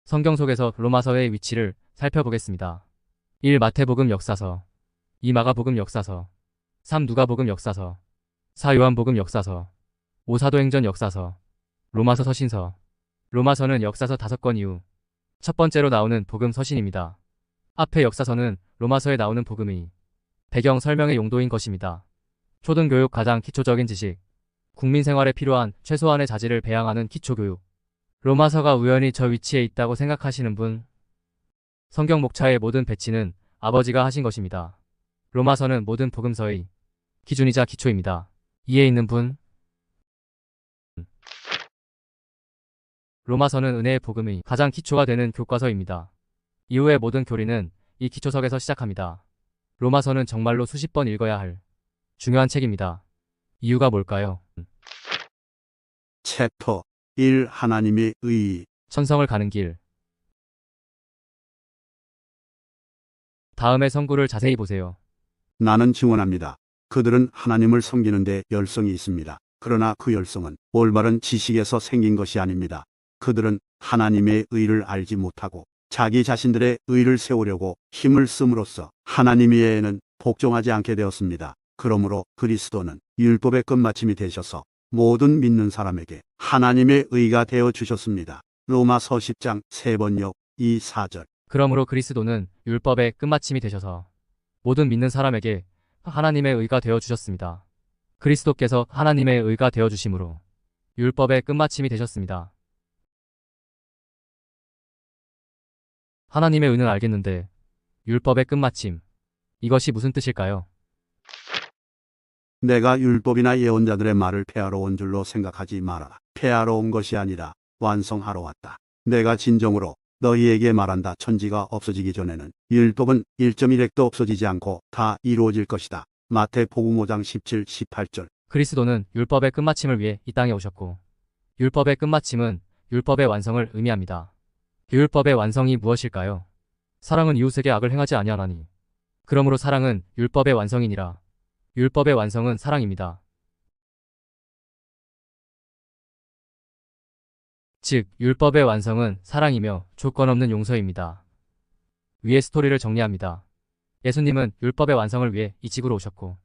B: 성경 속에서 로마서의 위치를 살펴보겠습니다. 1. 마태복음 역사서, 2. 마가복음 역사서, 3. 누가복음 역사서, 4. 요한복음 역사서, 5. 사도행전 역사서, 로마서 서신서. 로마서는 역사서 5권 이후 첫 번째로 나오는 복음 서신입니다. 앞의 역사서는 로마서에 나오는 복음의 배경 설명의 용도인 것입니다. 초등교육 가장 기초적인 지식, 국민 생활에 필요한 최소한의 자질을 배양하는 기초교육. 로마서가 우연히 저 위치에 있다고 생각하시는 분? 성경 목차의 모든 배치는 아버지가 하신 것입니다. 로마서는 모든 복음서의 기준이자 기초입니다. 이해 있는 분? 로마서는 은혜의 복음의 가장 기초가 되는 교과서입니다. 이후의 모든 교리는 이 기초석에서 시작합니다. 로마서는 정말로 수십 번 읽어야 할 중요한 책입니다. 이유가 뭘까요?
C: 챕터 1. 하나님의 의.
B: 천성을 가는 길. 다음의 성구를 자세히 보세요.
C: 나는 증언합니다. 그들은 하나님을 섬기는 데 열성이 있습니다. 그러나 그 열성은 올바른 지식에서 생긴 것이 아닙니다. 그들은 하나님의 의를 알지 못하고 자기 자신들의 의를 세우려고 힘을 씀으로써 하나님 외에는 복종하지 않게 되었습니다. 그러므로 그리스도는 율법의 끝마침이 되셔서 모든 믿는 사람에게 하나님의 의가 되어 주셨습니다. 로마서 10장 3번역 2, 4절.
B: 그러므로 그리스도는 율법의 끝마침이 되셔서 모든 믿는 사람에게 하나님의 의가 되어 주셨습니다. 그리스도께서 하나님의 의가 되어 주심으로 율법의 끝마침이 되셨습니다. 하나님의 의는 알겠는데 율법의 끝마침, 이것이 무슨 뜻일까요?
C: 내가 율법이나 예언자들의 말을 폐하러 온 줄로 생각하지 마라. 폐하러 온 것이 아니라 완성하러 왔다. 내가 진정으로 너희에게 말한다. 천지가 없어지기 전에는 율법은 1.1획도 없어지지 않고 다 이루어질 것이다. 마태복음 5장 17, 18절.
B: 그리스도는 율법의 끝마침을 위해 이 땅에 오셨고 율법의 끝마침은 율법의 완성을 의미합니다. 율법의 완성이 무엇일까요? 사랑은 이웃에게 악을 행하지 아니하나니. 그러므로 사랑은 율법의 완성이니라. 율법의 완성은 사랑입니다. 즉, 율법의 완성은 사랑이며 조건 없는 용서입니다. 위의 스토리를 정리합니다. 예수님은 율법의 완성을 위해 이 지구로 오셨고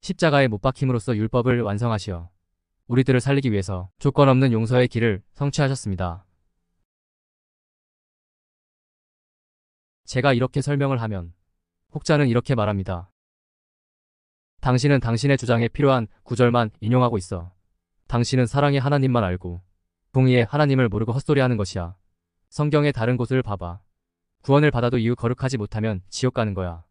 B: 십자가에 못 박힘으로써 율법을 완성하시어 우리들을 살리기 위해서 조건 없는 용서의 길을 성취하셨습니다. 제가 이렇게 설명을 하면 혹자는 이렇게 말합니다. 당신은 당신의 주장에 필요한 구절만 인용하고 있어. 당신은 사랑의 하나님만 알고 공의의 하나님을 모르고 헛소리하는 것이야. 성경의 다른 곳을 봐봐. 구원을 받아도 이후 거룩하지 못하면 지옥 가는 거야.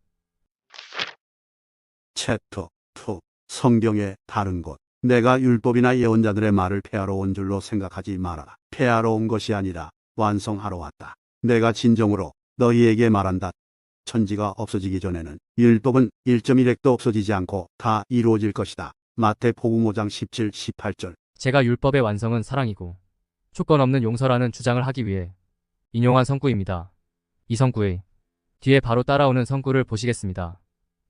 C: 챕터 2. 성경의 다른 곳. 내가 율법이나 예언자들의 말을 폐하러 온 줄로 생각하지 마라. 폐하러 온 것이 아니라 완성하러 왔다. 내가 진정으로 너희에게 말한다. 천지가 없어지기 전에는 율법은 1.1획도 없어지지 않고 다 이루어질 것이다. 마태복음 5장 17, 18절.
B: 제가 율법의 완성은 사랑이고 조건 없는 용서라는 주장을 하기 위해 인용한 성구입니다. 이 성구의 뒤에 바로 따라오는 성구를 보시겠습니다.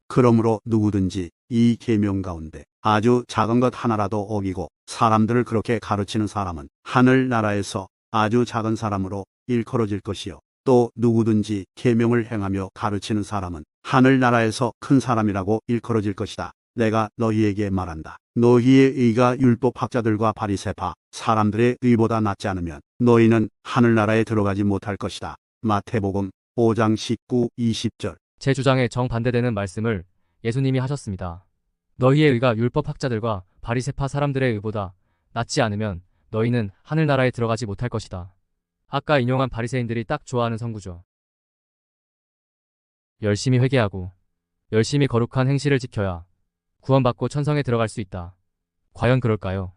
C: 그러므로 누구든지 이 계명 가운데 아주 작은 것 하나라도 어기고 사람들을 그렇게 가르치는 사람은 하늘나라에서 아주 작은 사람으로 일컬어질 것이요. 또 누구든지 계명을 행하며 가르치는 사람은 하늘나라에서 큰 사람이라고 일컬어질 것이다. 내가 너희에게 말한다. 너희의 의가 율법학자들과 바리새파 사람들의 의보다 낫지 않으면 너희는 하늘나라에 들어가지 못할 것이다. 마태복음 5장 19, 20절.
B: 제 주장에 정반대되는 말씀을 예수님이 하셨습니다. 너희의 의가 율법학자들과 바리새파 사람들의 의보다 낫지 않으면 너희는 하늘나라에 들어가지 못할 것이다. 아까 인용한 바리새인들이 딱 좋아하는 성구죠. 열심히 회개하고 열심히 거룩한 행실을 지켜야 구원받고 천성에 들어갈 수 있다. 과연 그럴까요?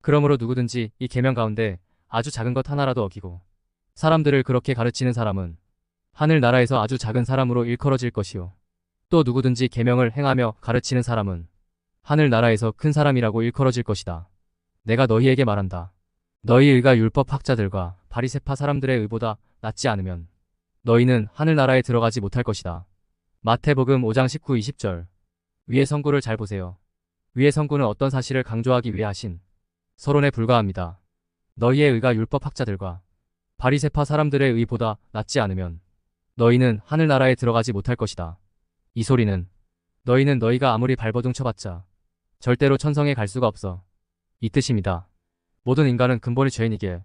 B: 그러므로 누구든지 이 계명 가운데 아주 작은 것 하나라도 어기고 사람들을 그렇게 가르치는 사람은 하늘나라에서 아주 작은 사람으로 일컬어질 것이요. 또 누구든지 계명을 행하며 가르치는 사람은 하늘나라에서 큰 사람이라고 일컬어질 것이다. 내가 너희에게 말한다. 너희 의가 율법학자들과 바리새파 사람들의 의보다 낫지 않으면 너희는 하늘나라에 들어가지 못할 것이다. 마태복음 5장 19, 20절. 위의 성구를 잘 보세요. 위의 성구는 어떤 사실을 강조하기 위해 하신 서론에 불과합니다. 너희의 의가 율법학자들과 바리새파 사람들의 의보다 낫지 않으면 너희는 하늘나라에 들어가지 못할 것이다. 이 소리는 너희는 너희가 아무리 발버둥 쳐봤자 절대로 천성에 갈 수가 없어. 이 뜻입니다. 모든 인간은 근본이 죄인이기에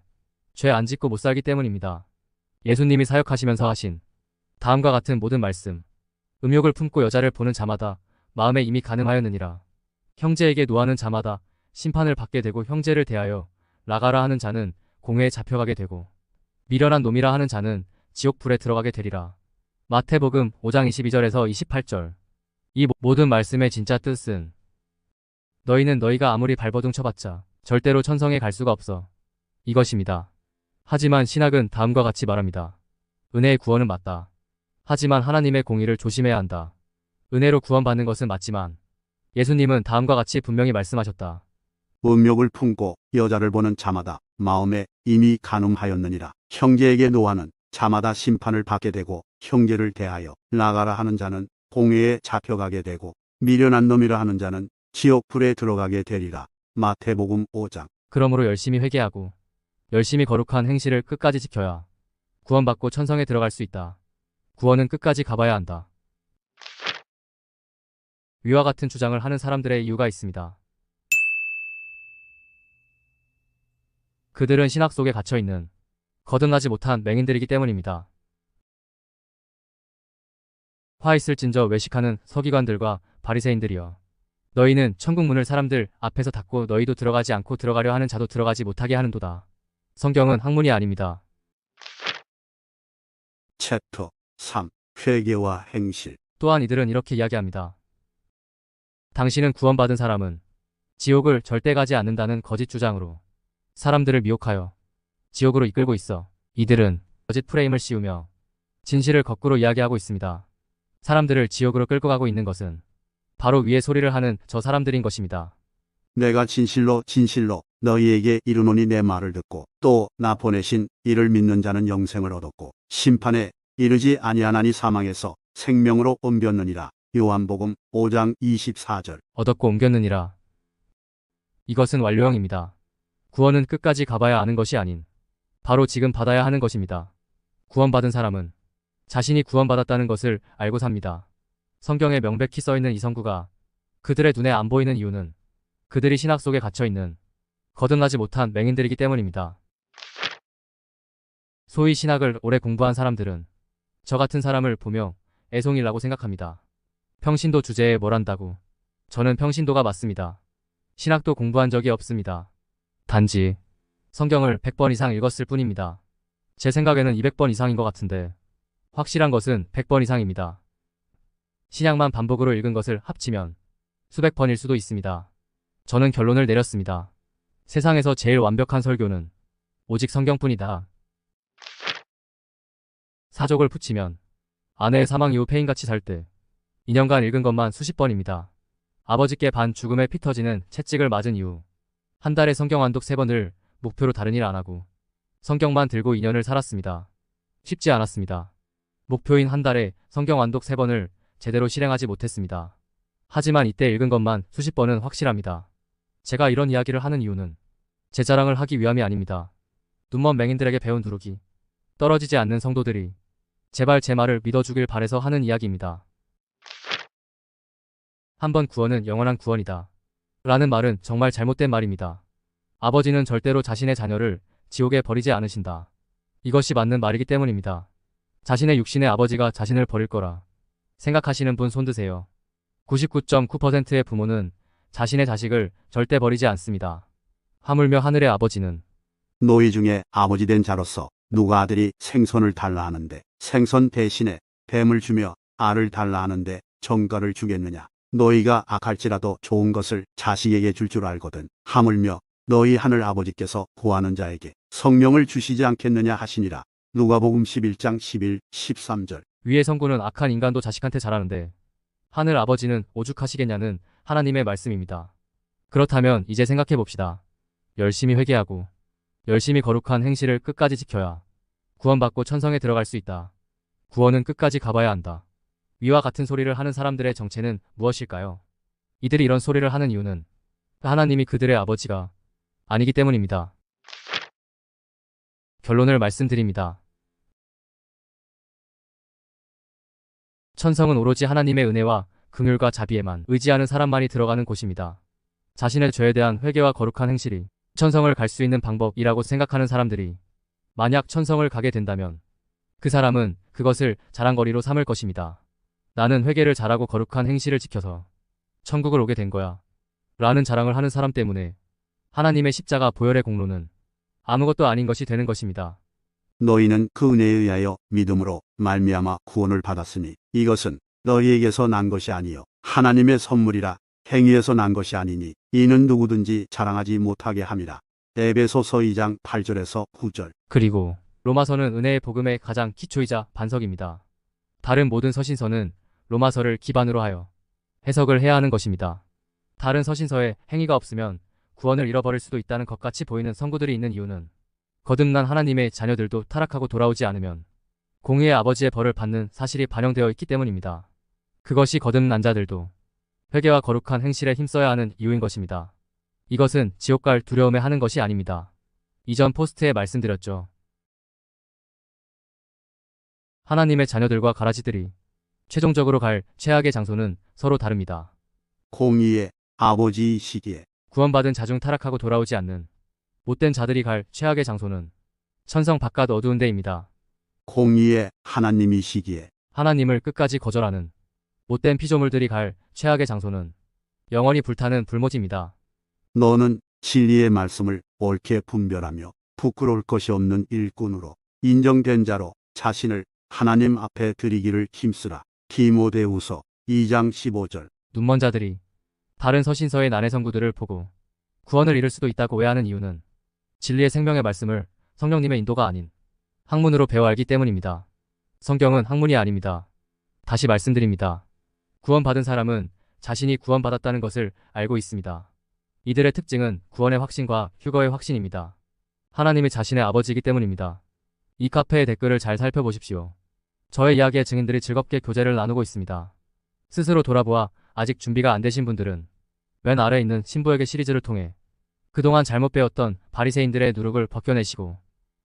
B: 죄 안 짓고 못 살기 때문입니다. 예수님이 사역하시면서 하신 다음과 같은 모든 말씀. 음욕을 품고 여자를 보는 자마다 마음에 이미 가늠하였느니라. 형제에게 노하는 자마다 심판을 받게 되고 형제를 대하여 나가라 하는 자는 공회에 잡혀가게 되고 미련한 놈이라 하는 자는 지옥 불에 들어가게 되리라. 마태복음 5장 22절에서 28절. 이 모든 말씀의 진짜 뜻은 너희는 너희가 아무리 발버둥 쳐봤자 절대로 천성에 갈 수가 없어. 이것입니다. 하지만 신학은 다음과 같이 말합니다. 은혜의 구원은 맞다. 하지만 하나님의 공의를 조심해야 한다. 은혜로 구원받는 것은 맞지만 예수님은 다음과 같이 분명히 말씀하셨다.
C: 음욕을 품고 여자를 보는 자마다 마음에 이미 간음하였느니라. 형제에게 노하는 자마다 심판을 받게 되고 형제를 대하여 나가라 하는 자는 공회에 잡혀가게 되고 미련한 놈이라 하는 자는 지옥 불에 들어가게 되리라. 마태복음 5장.
B: 그러므로 열심히 회개하고 열심히 거룩한 행실을 끝까지 지켜야 구원받고 천성에 들어갈 수 있다. 구원은 끝까지 가봐야 한다. 위와 같은 주장을 하는 사람들의 이유가 있습니다. 그들은 신학 속에 갇혀있는 거듭나지 못한 맹인들이기 때문입니다. 화 있을진저 외식하는 서기관들과 바리새인들이여. 너희는 천국 문을 사람들 앞에서 닫고 너희도 들어가지 않고 들어가려 하는 자도 들어가지 못하게 하는도다. 성경은 학문이 아닙니다.
C: 챕터 3. 회개와 행실.
B: 또한 이들은 이렇게 이야기합니다. 당신은 구원받은 사람은 지옥을 절대 가지 않는다는 거짓 주장으로 사람들을 미혹하여 지옥으로 이끌고 있어. 이들은 거짓 프레임을 씌우며 진실을 거꾸로 이야기하고 있습니다. 사람들을 지옥으로 끌고 가고 있는 것은 바로 위의 소리를 하는 저 사람들인 것입니다.
C: 내가 진실로 진실로 너희에게 이르노니 내 말을 듣고 또 나 보내신 이를 믿는 자는 영생을 얻었고 심판에 이르지 아니하나니 사망에서 생명으로 옮겼느니라. 요한복음 5장 24절.
B: 얻었고 옮겼느니라. 이것은 완료형입니다. 구원은 끝까지 가봐야 아는 것이 아닌 바로 지금 받아야 하는 것입니다. 구원받은 사람은 자신이 구원받았다는 것을 알고 삽니다. 성경에 명백히 써있는 이 성구가 그들의 눈에 안 보이는 이유는 그들이 신학 속에 갇혀있는 거듭나지 못한 맹인들이기 때문입니다. 소위 신학을 오래 공부한 사람들은 저 같은 사람을 보며 애송이라고 생각합니다. 평신도 주제에 뭘 한다고. 저는 평신도가 맞습니다. 신학도 공부한 적이 없습니다. 단지 성경을 100번 이상 읽었을 뿐입니다. 제 생각에는 200번 이상인 것 같은데 확실한 것은 100번 이상입니다. 신약만 반복으로 읽은 것을 합치면 수백 번일 수도 있습니다. 저는 결론을 내렸습니다. 세상에서 제일 완벽한 설교는 오직 성경뿐이다. 사족을 붙이면 아내의 사망 이후 폐인같이 살 때 2년간 읽은 것만 수십 번입니다. 아버지께 반 죽음에 피 터지는 채찍을 맞은 이후 한 달에 성경 완독 3번을 목표로 다른 일 안 하고 성경만 들고 2년을 살았습니다. 쉽지 않았습니다. 목표인 한 달에 성경 완독 3번을 제대로 실행하지 못했습니다. 하지만 이때 읽은 것만 수십 번은 확실합니다. 제가 이런 이야기를 하는 이유는 제 자랑을 하기 위함이 아닙니다. 눈먼 맹인들에게 배운 누룩이 떨어지지 않는 성도들이 제발 제 말을 믿어주길 바래서 하는 이야기입니다. 한 번 구원은 영원한 구원이다. 라는 말은 정말 잘못된 말입니다. 아버지는 절대로 자신의 자녀를 지옥에 버리지 않으신다. 이것이 맞는 말이기 때문입니다. 자신의 육신의 아버지가 자신을 버릴 거라 생각하시는 분 손드세요. 99.9%의 부모는 자신의 자식을 절대 버리지 않습니다. 하물며 하늘의 아버지는
C: 너희 중에 아버지 된 자로서 누가 아들이 생선을 달라 하는데 생선 대신에 뱀을 주며 알을 달라 하는데 정갈을 주겠느냐. 너희가 악할지라도 좋은 것을 자식에게 줄 줄 알거든. 하물며 너희 하늘 아버지께서 구하는 자에게 성령을 주시지 않겠느냐 하시니라. 누가복음 11장 11, 13절.
B: 위의 성구는 악한 인간도 자식한테 잘하는데 하늘 아버지는 오죽하시겠냐는 하나님의 말씀입니다. 그렇다면 이제 생각해 봅시다. 열심히 회개하고 열심히 거룩한 행실을 끝까지 지켜야 구원받고 천성에 들어갈 수 있다. 구원은 끝까지 가봐야 한다. 위와 같은 소리를 하는 사람들의 정체는 무엇일까요? 이들이 이런 소리를 하는 이유는 하나님이 그들의 아버지가 아니기 때문입니다. 결론을 말씀드립니다. 천성은 오로지 하나님의 은혜와 긍휼과 자비에만 의지하는 사람만이 들어가는 곳입니다. 자신의 죄에 대한 회개와 거룩한 행실이 천성을 갈 수 있는 방법이라고 생각하는 사람들이 만약 천성을 가게 된다면 그 사람은 그것을 자랑거리로 삼을 것입니다. 나는 회개를 잘하고 거룩한 행실을 지켜서 천국을 오게 된 거야. 라는 자랑을 하는 사람 때문에 하나님의 십자가 보혈의 공로는 아무것도 아닌 것이 되는 것입니다.
C: 너희는 그 은혜에 의하여 믿음으로 말미암아 구원을 받았으니 이것은 너희에게서 난 것이 아니요 하나님의 선물이라. 행위에서 난 것이 아니니 이는 누구든지 자랑하지 못하게 함이라. 에베소서 2장 8절에서 9절.
B: 그리고 로마서는 은혜의 복음의 가장 기초이자 반석입니다. 다른 모든 서신서는 로마서를 기반으로 하여 해석을 해야 하는 것입니다. 다른 서신서에 행위가 없으면 구원을 잃어버릴 수도 있다는 것 같이 보이는 성구들이 있는 이유는 거듭난 하나님의 자녀들도 타락하고 돌아오지 않으면 공의의 아버지의 벌을 받는 사실이 반영되어 있기 때문입니다. 그것이 거듭난 자들도 회개와 거룩한 행실에 힘써야 하는 이유인 것입니다. 이것은 지옥 갈 두려움에 하는 것이 아닙니다. 이전 포스트에 말씀드렸죠. 하나님의 자녀들과 가라지들이 최종적으로 갈 최악의 장소는 서로 다릅니다.
C: 공의의 아버지이시기에
B: 구원받은 자 중 타락하고 돌아오지 않는 못된 자들이 갈 최악의 장소는 천성 바깥 어두운 데입니다.
C: 공의의 하나님이시기에
B: 하나님을 끝까지 거절하는 못된 피조물들이 갈 최악의 장소는 영원히 불타는 불모지입니다.
C: 너는 진리의 말씀을 옳게 분별하며 부끄러울 것이 없는 일꾼으로 인정된 자로 자신을 하나님 앞에 드리기를 힘쓰라. 디모데후서 2장 15절.
B: 눈먼 자들이 다른 서신서의 난해 성구들을 보고 구원을 잃을 수도 있다고 오해하는 이유는 진리의 생명의 말씀을 성령님의 인도가 아닌 학문으로 배워 알기 때문입니다. 성경은 학문이 아닙니다. 다시 말씀드립니다. 구원받은 사람은 자신이 구원받았다는 것을 알고 있습니다. 이들의 특징은 구원의 확신과 휴거의 확신입니다. 하나님이 자신의 아버지이기 때문입니다. 이 카페의 댓글을 잘 살펴보십시오. 저의 이야기의 증인들이 즐겁게 교제를 나누고 있습니다. 스스로 돌아보아 아직 준비가 안 되신 분들은 맨 아래에 있는 신부에게 시리즈를 통해 그동안 잘못 배웠던 바리새인들의 누룩을 벗겨내시고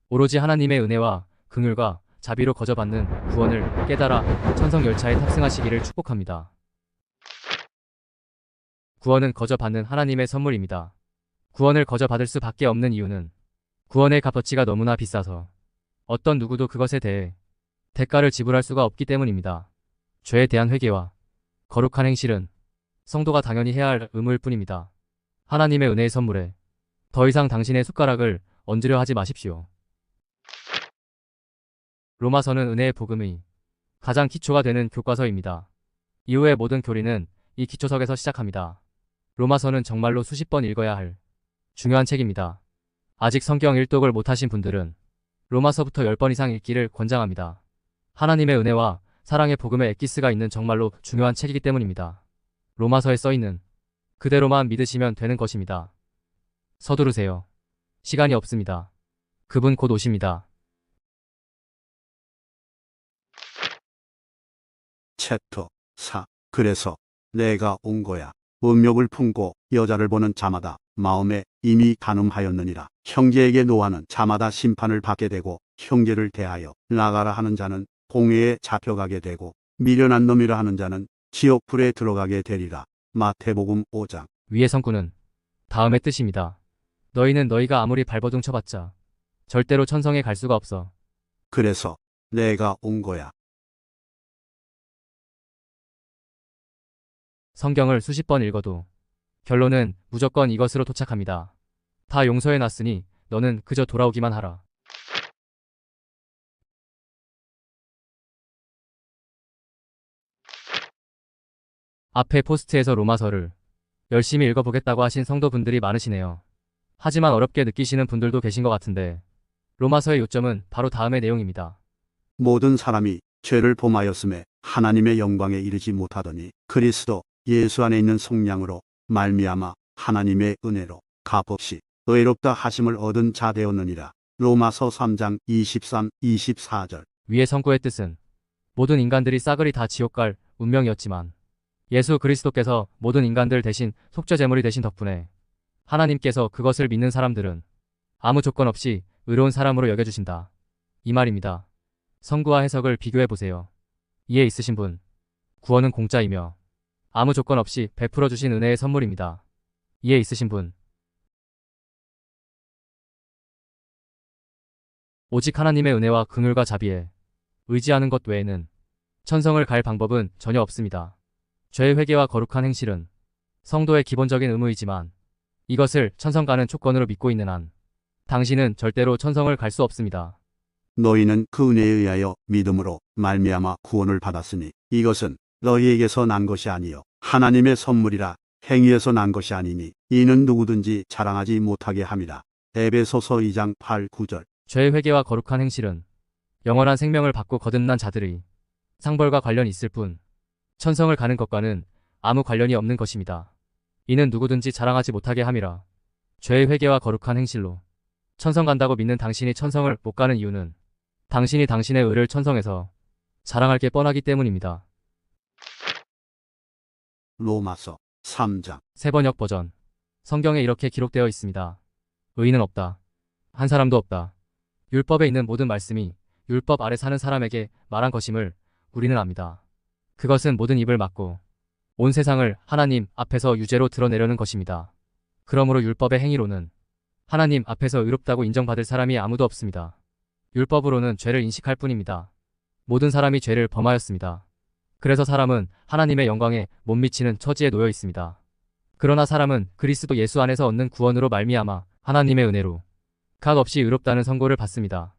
B: 오로지 하나님의 은혜와 긍휼과 자비로 거저받는 구원을 깨달아 천성열차에 탑승하시기를 축복합니다. 구원은 거저받는 하나님의 선물입니다. 구원을 거저받을 수밖에 없는 이유는 구원의 값어치가 너무나 비싸서 어떤 누구도 그것에 대해 대가를 지불할 수가 없기 때문입니다. 죄에 대한 회개와 거룩한 행실은 성도가 당연히 해야 할 의무일 뿐입니다. 하나님의 은혜의 선물에 더 이상 당신의 숟가락을 얹으려 하지 마십시오. 로마서는 은혜의 복음의 가장 기초가 되는 교과서입니다. 이후의 모든 교리는 이 기초석에서 시작합니다. 로마서는 정말로 수십 번 읽어야 할 중요한 책입니다. 아직 성경 일독을 못하신 분들은 로마서부터 10번 이상 읽기를 권장합니다. 하나님의 은혜와 사랑의 복음의 엑기스가 있는 정말로 중요한 책이기 때문입니다. 로마서에 써있는 그대로만 믿으시면 되는 것입니다. 서두르세요. 시간이 없습니다. 그분 곧 오십니다.
C: 챕터 4. 그래서 내가 온 거야. 음욕을 품고 여자를 보는 자마다 마음에 이미 간음하였느니라. 형제에게 노하는 자마다 심판을 받게 되고 형제를 대하여 나가라 하는 자는 공회에 잡혀가게 되고 미련한 놈이라 하는 자는 지옥불에 들어가게 되리라. 마태복음 5장.
B: 위의 성구는 다음의 뜻입니다. 너희는 너희가 아무리 발버둥 쳐봤자 절대로 천성에 갈 수가 없어.
C: 그래서 내가 온 거야.
B: 성경을 수십 번 읽어도 결론은 무조건 이것으로 도착합니다. 다 용서해놨으니 너는 그저 돌아오기만 하라. 앞에 포스트에서 로마서를 열심히 읽어보겠다고 하신 성도분들이 많으시네요. 하지만 어렵게 느끼시는 분들도 계신 것 같은데 로마서의 요점은 바로 다음의 내용입니다.
C: 모든 사람이 죄를 범하였음에 하나님의 영광에 이르지 못하더니 그리스도 예수 안에 있는 속량으로 말미암아 하나님의 은혜로 값없이 의롭다 하심을 얻은 자 되었느니라. 로마서 3장 23, 24절.
B: 위의 성구의 뜻은 모든 인간들이 싸그리 다 지옥 갈 운명이었지만 예수 그리스도께서 모든 인간들 대신 속죄 제물이 되신 덕분에 하나님께서 그것을 믿는 사람들은 아무 조건 없이 의로운 사람으로 여겨주신다. 이 말입니다. 성구와 해석을 비교해보세요. 이해 있으신 분, 구원은 공짜이며 아무 조건 없이 베풀어 주신 은혜의 선물입니다. 이해 있으신 분, 오직 하나님의 은혜와 긍휼과 자비에 의지하는 것 외에는 천성을 갈 방법은 전혀 없습니다. 죄의 회개와 거룩한 행실은 성도의 기본적인 의무이지만 이것을 천성 가는 조건으로 믿고 있는 한 당신은 절대로 천성을 갈 수 없습니다.
C: 너희는 그 은혜에 의하여 믿음으로 말미암아 구원을 받았으니 이것은 너희에게서 난 것이 아니요 하나님의 선물이라. 행위에서 난 것이 아니니 이는 누구든지 자랑하지 못하게 함이라. 에베소서 2장 8, 9절.
B: 죄의 회개와 거룩한 행실은 영원한 생명을 받고 거듭난 자들의 상벌과 관련이 있을 뿐 천성을 가는 것과는 아무 관련이 없는 것입니다. 이는 누구든지 자랑하지 못하게 함이라. 죄의 회개와 거룩한 행실로 천성 간다고 믿는 당신이 천성을 못 가는 이유는 당신이 당신의 의를 천성에서 자랑할 게 뻔하기 때문입니다.
C: 로마서 3장.
B: 세번역 버전. 성경에 이렇게 기록되어 있습니다. 의인은 없다. 한 사람도 없다. 율법에 있는 모든 말씀이 율법 아래 사는 사람에게 말한 것임을 우리는 압니다. 그것은 모든 입을 막고 온 세상을 하나님 앞에서 유죄로 드러내려는 것입니다. 그러므로 율법의 행위로는 하나님 앞에서 의롭다고 인정받을 사람이 아무도 없습니다. 율법으로는 죄를 인식할 뿐입니다. 모든 사람이 죄를 범하였습니다. 그래서 사람은 하나님의 영광에 못 미치는 처지에 놓여 있습니다. 그러나 사람은 그리스도 예수 안에서 얻는 구원으로 말미암아 하나님의 은혜로 각 없이 의롭다는 선고를 받습니다.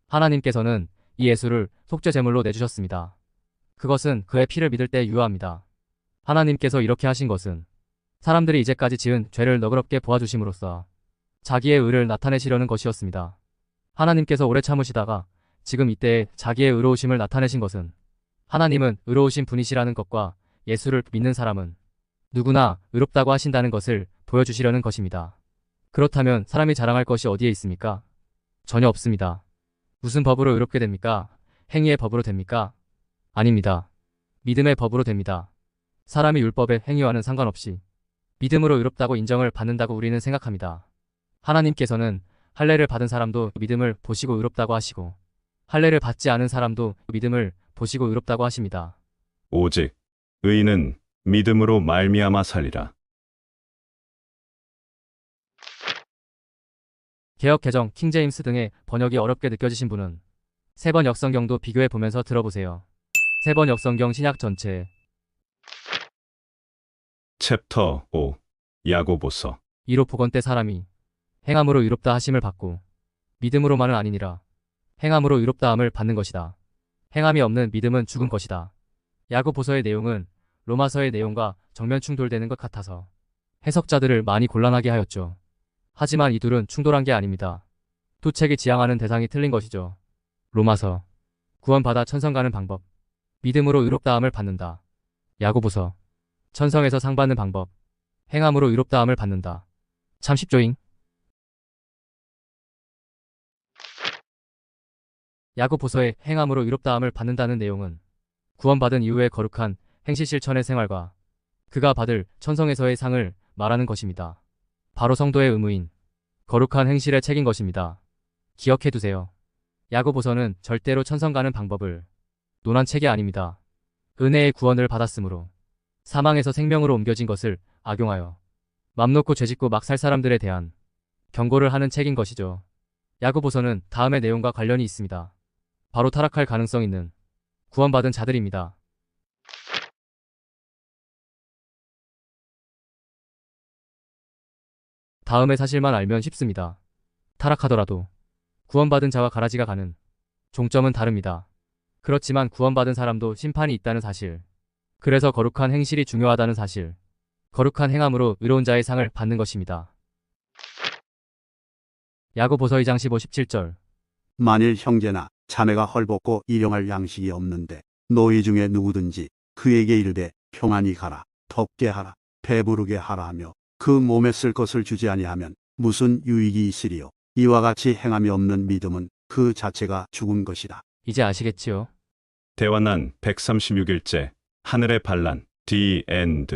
B: 하나님께서는 이 예수를 속죄 제물로 내주셨습니다. 그것은 그의 피를 믿을 때 유효합니다. 하나님께서 이렇게 하신 것은 사람들이 이제까지 지은 죄를 너그럽게 보아주심으로써 자기의 의를 나타내시려는 것이었습니다. 하나님께서 오래 참으시다가 지금 이때에 자기의 의로우심을 나타내신 것은 하나님은 의로우신 분이시라는 것과 예수를 믿는 사람은 누구나 의롭다고 하신다는 것을 보여주시려는 것입니다. 그렇다면 사람이 자랑할 것이 어디에 있습니까? 전혀 없습니다. 무슨 법으로 의롭게 됩니까? 행위의 법으로 됩니까? 아닙니다. 믿음의 법으로 됩니다. 사람이 율법의 행위와는 상관없이 믿음으로 의롭다고 인정을 받는다고 우리는 생각합니다. 하나님께서는 할례를 받은 사람도 믿음을 보시고 의롭다고 하시고 할례를 받지 않은 사람도 믿음을 보시고 의롭다고 하십니다.
A: 오직 의인은 믿음으로 말미암아 살리라.
B: 개역 개정 킹제임스 등의 번역이 어렵게 느껴지신 분은 세 번 역성경도 비교해 보면서 들어보세요. 세 번 역성경 신약 전체
A: 챕터 5 야고보서
B: 1호 복원 때 사람이 행함으로 의롭다 하심을 받고 믿음으로만은 아니니라. 행함으로 의롭다함을 받는 것이다. 행함이 없는 믿음은 죽은 것이다. 야고보서의 내용은 로마서의 내용과 정면 충돌되는 것 같아서 해석자들을 많이 곤란하게 하였죠. 하지만 이 둘은 충돌한 게 아닙니다. 두 책이 지향하는 대상이 틀린 것이죠. 로마서 구원받아 천성 가는 방법, 믿음으로 의롭다함을 받는다. 야고보서 천성에서 상 받는 방법, 행함으로 의롭다함을 받는다. 참 쉽죠잉? 야고보서의 행함으로 의롭다함을 받는다는 내용은 구원받은 이후의 거룩한 행실 실천의 생활과 그가 받을 천성에서의 상을 말하는 것입니다. 바로 성도의 의무인 거룩한 행실의 책인 것입니다. 기억해 두세요. 야고보서는 절대로 천성 가는 방법을 논한 책이 아닙니다. 은혜의 구원을 받았으므로 사망에서 생명으로 옮겨진 것을 악용하여 맘 놓고 죄짓고 막 살 사람들에 대한 경고를 하는 책인 것이죠. 야고보서는 다음의 내용과 관련이 있습니다. 바로 타락할 가능성 있는 구원받은 자들입니다. 다음의 사실만 알면 쉽습니다. 타락하더라도 구원받은 자와 가라지가 가는 종점은 다릅니다. 그렇지만 구원받은 사람도 심판이 있다는 사실, 그래서 거룩한 행실이 중요하다는 사실, 거룩한 행함으로 의로운 자의 상을 받는 것입니다. 야고보서 2장 15-17절
C: 만일 형제나 자매가 헐벗고 일용할 양식이 없는데 너희 중에 누구든지 그에게 이르되 평안히 가라, 덥게 하라, 배부르게 하라 하며 그 몸에 쓸 것을 주지 아니하면 무슨 유익이 있으리요. 이와 같이 행함이 없는 믿음은 그 자체가 죽은 것이다.
B: 이제 아시겠지요?
A: 대환난 136일째 하늘의 반란 The End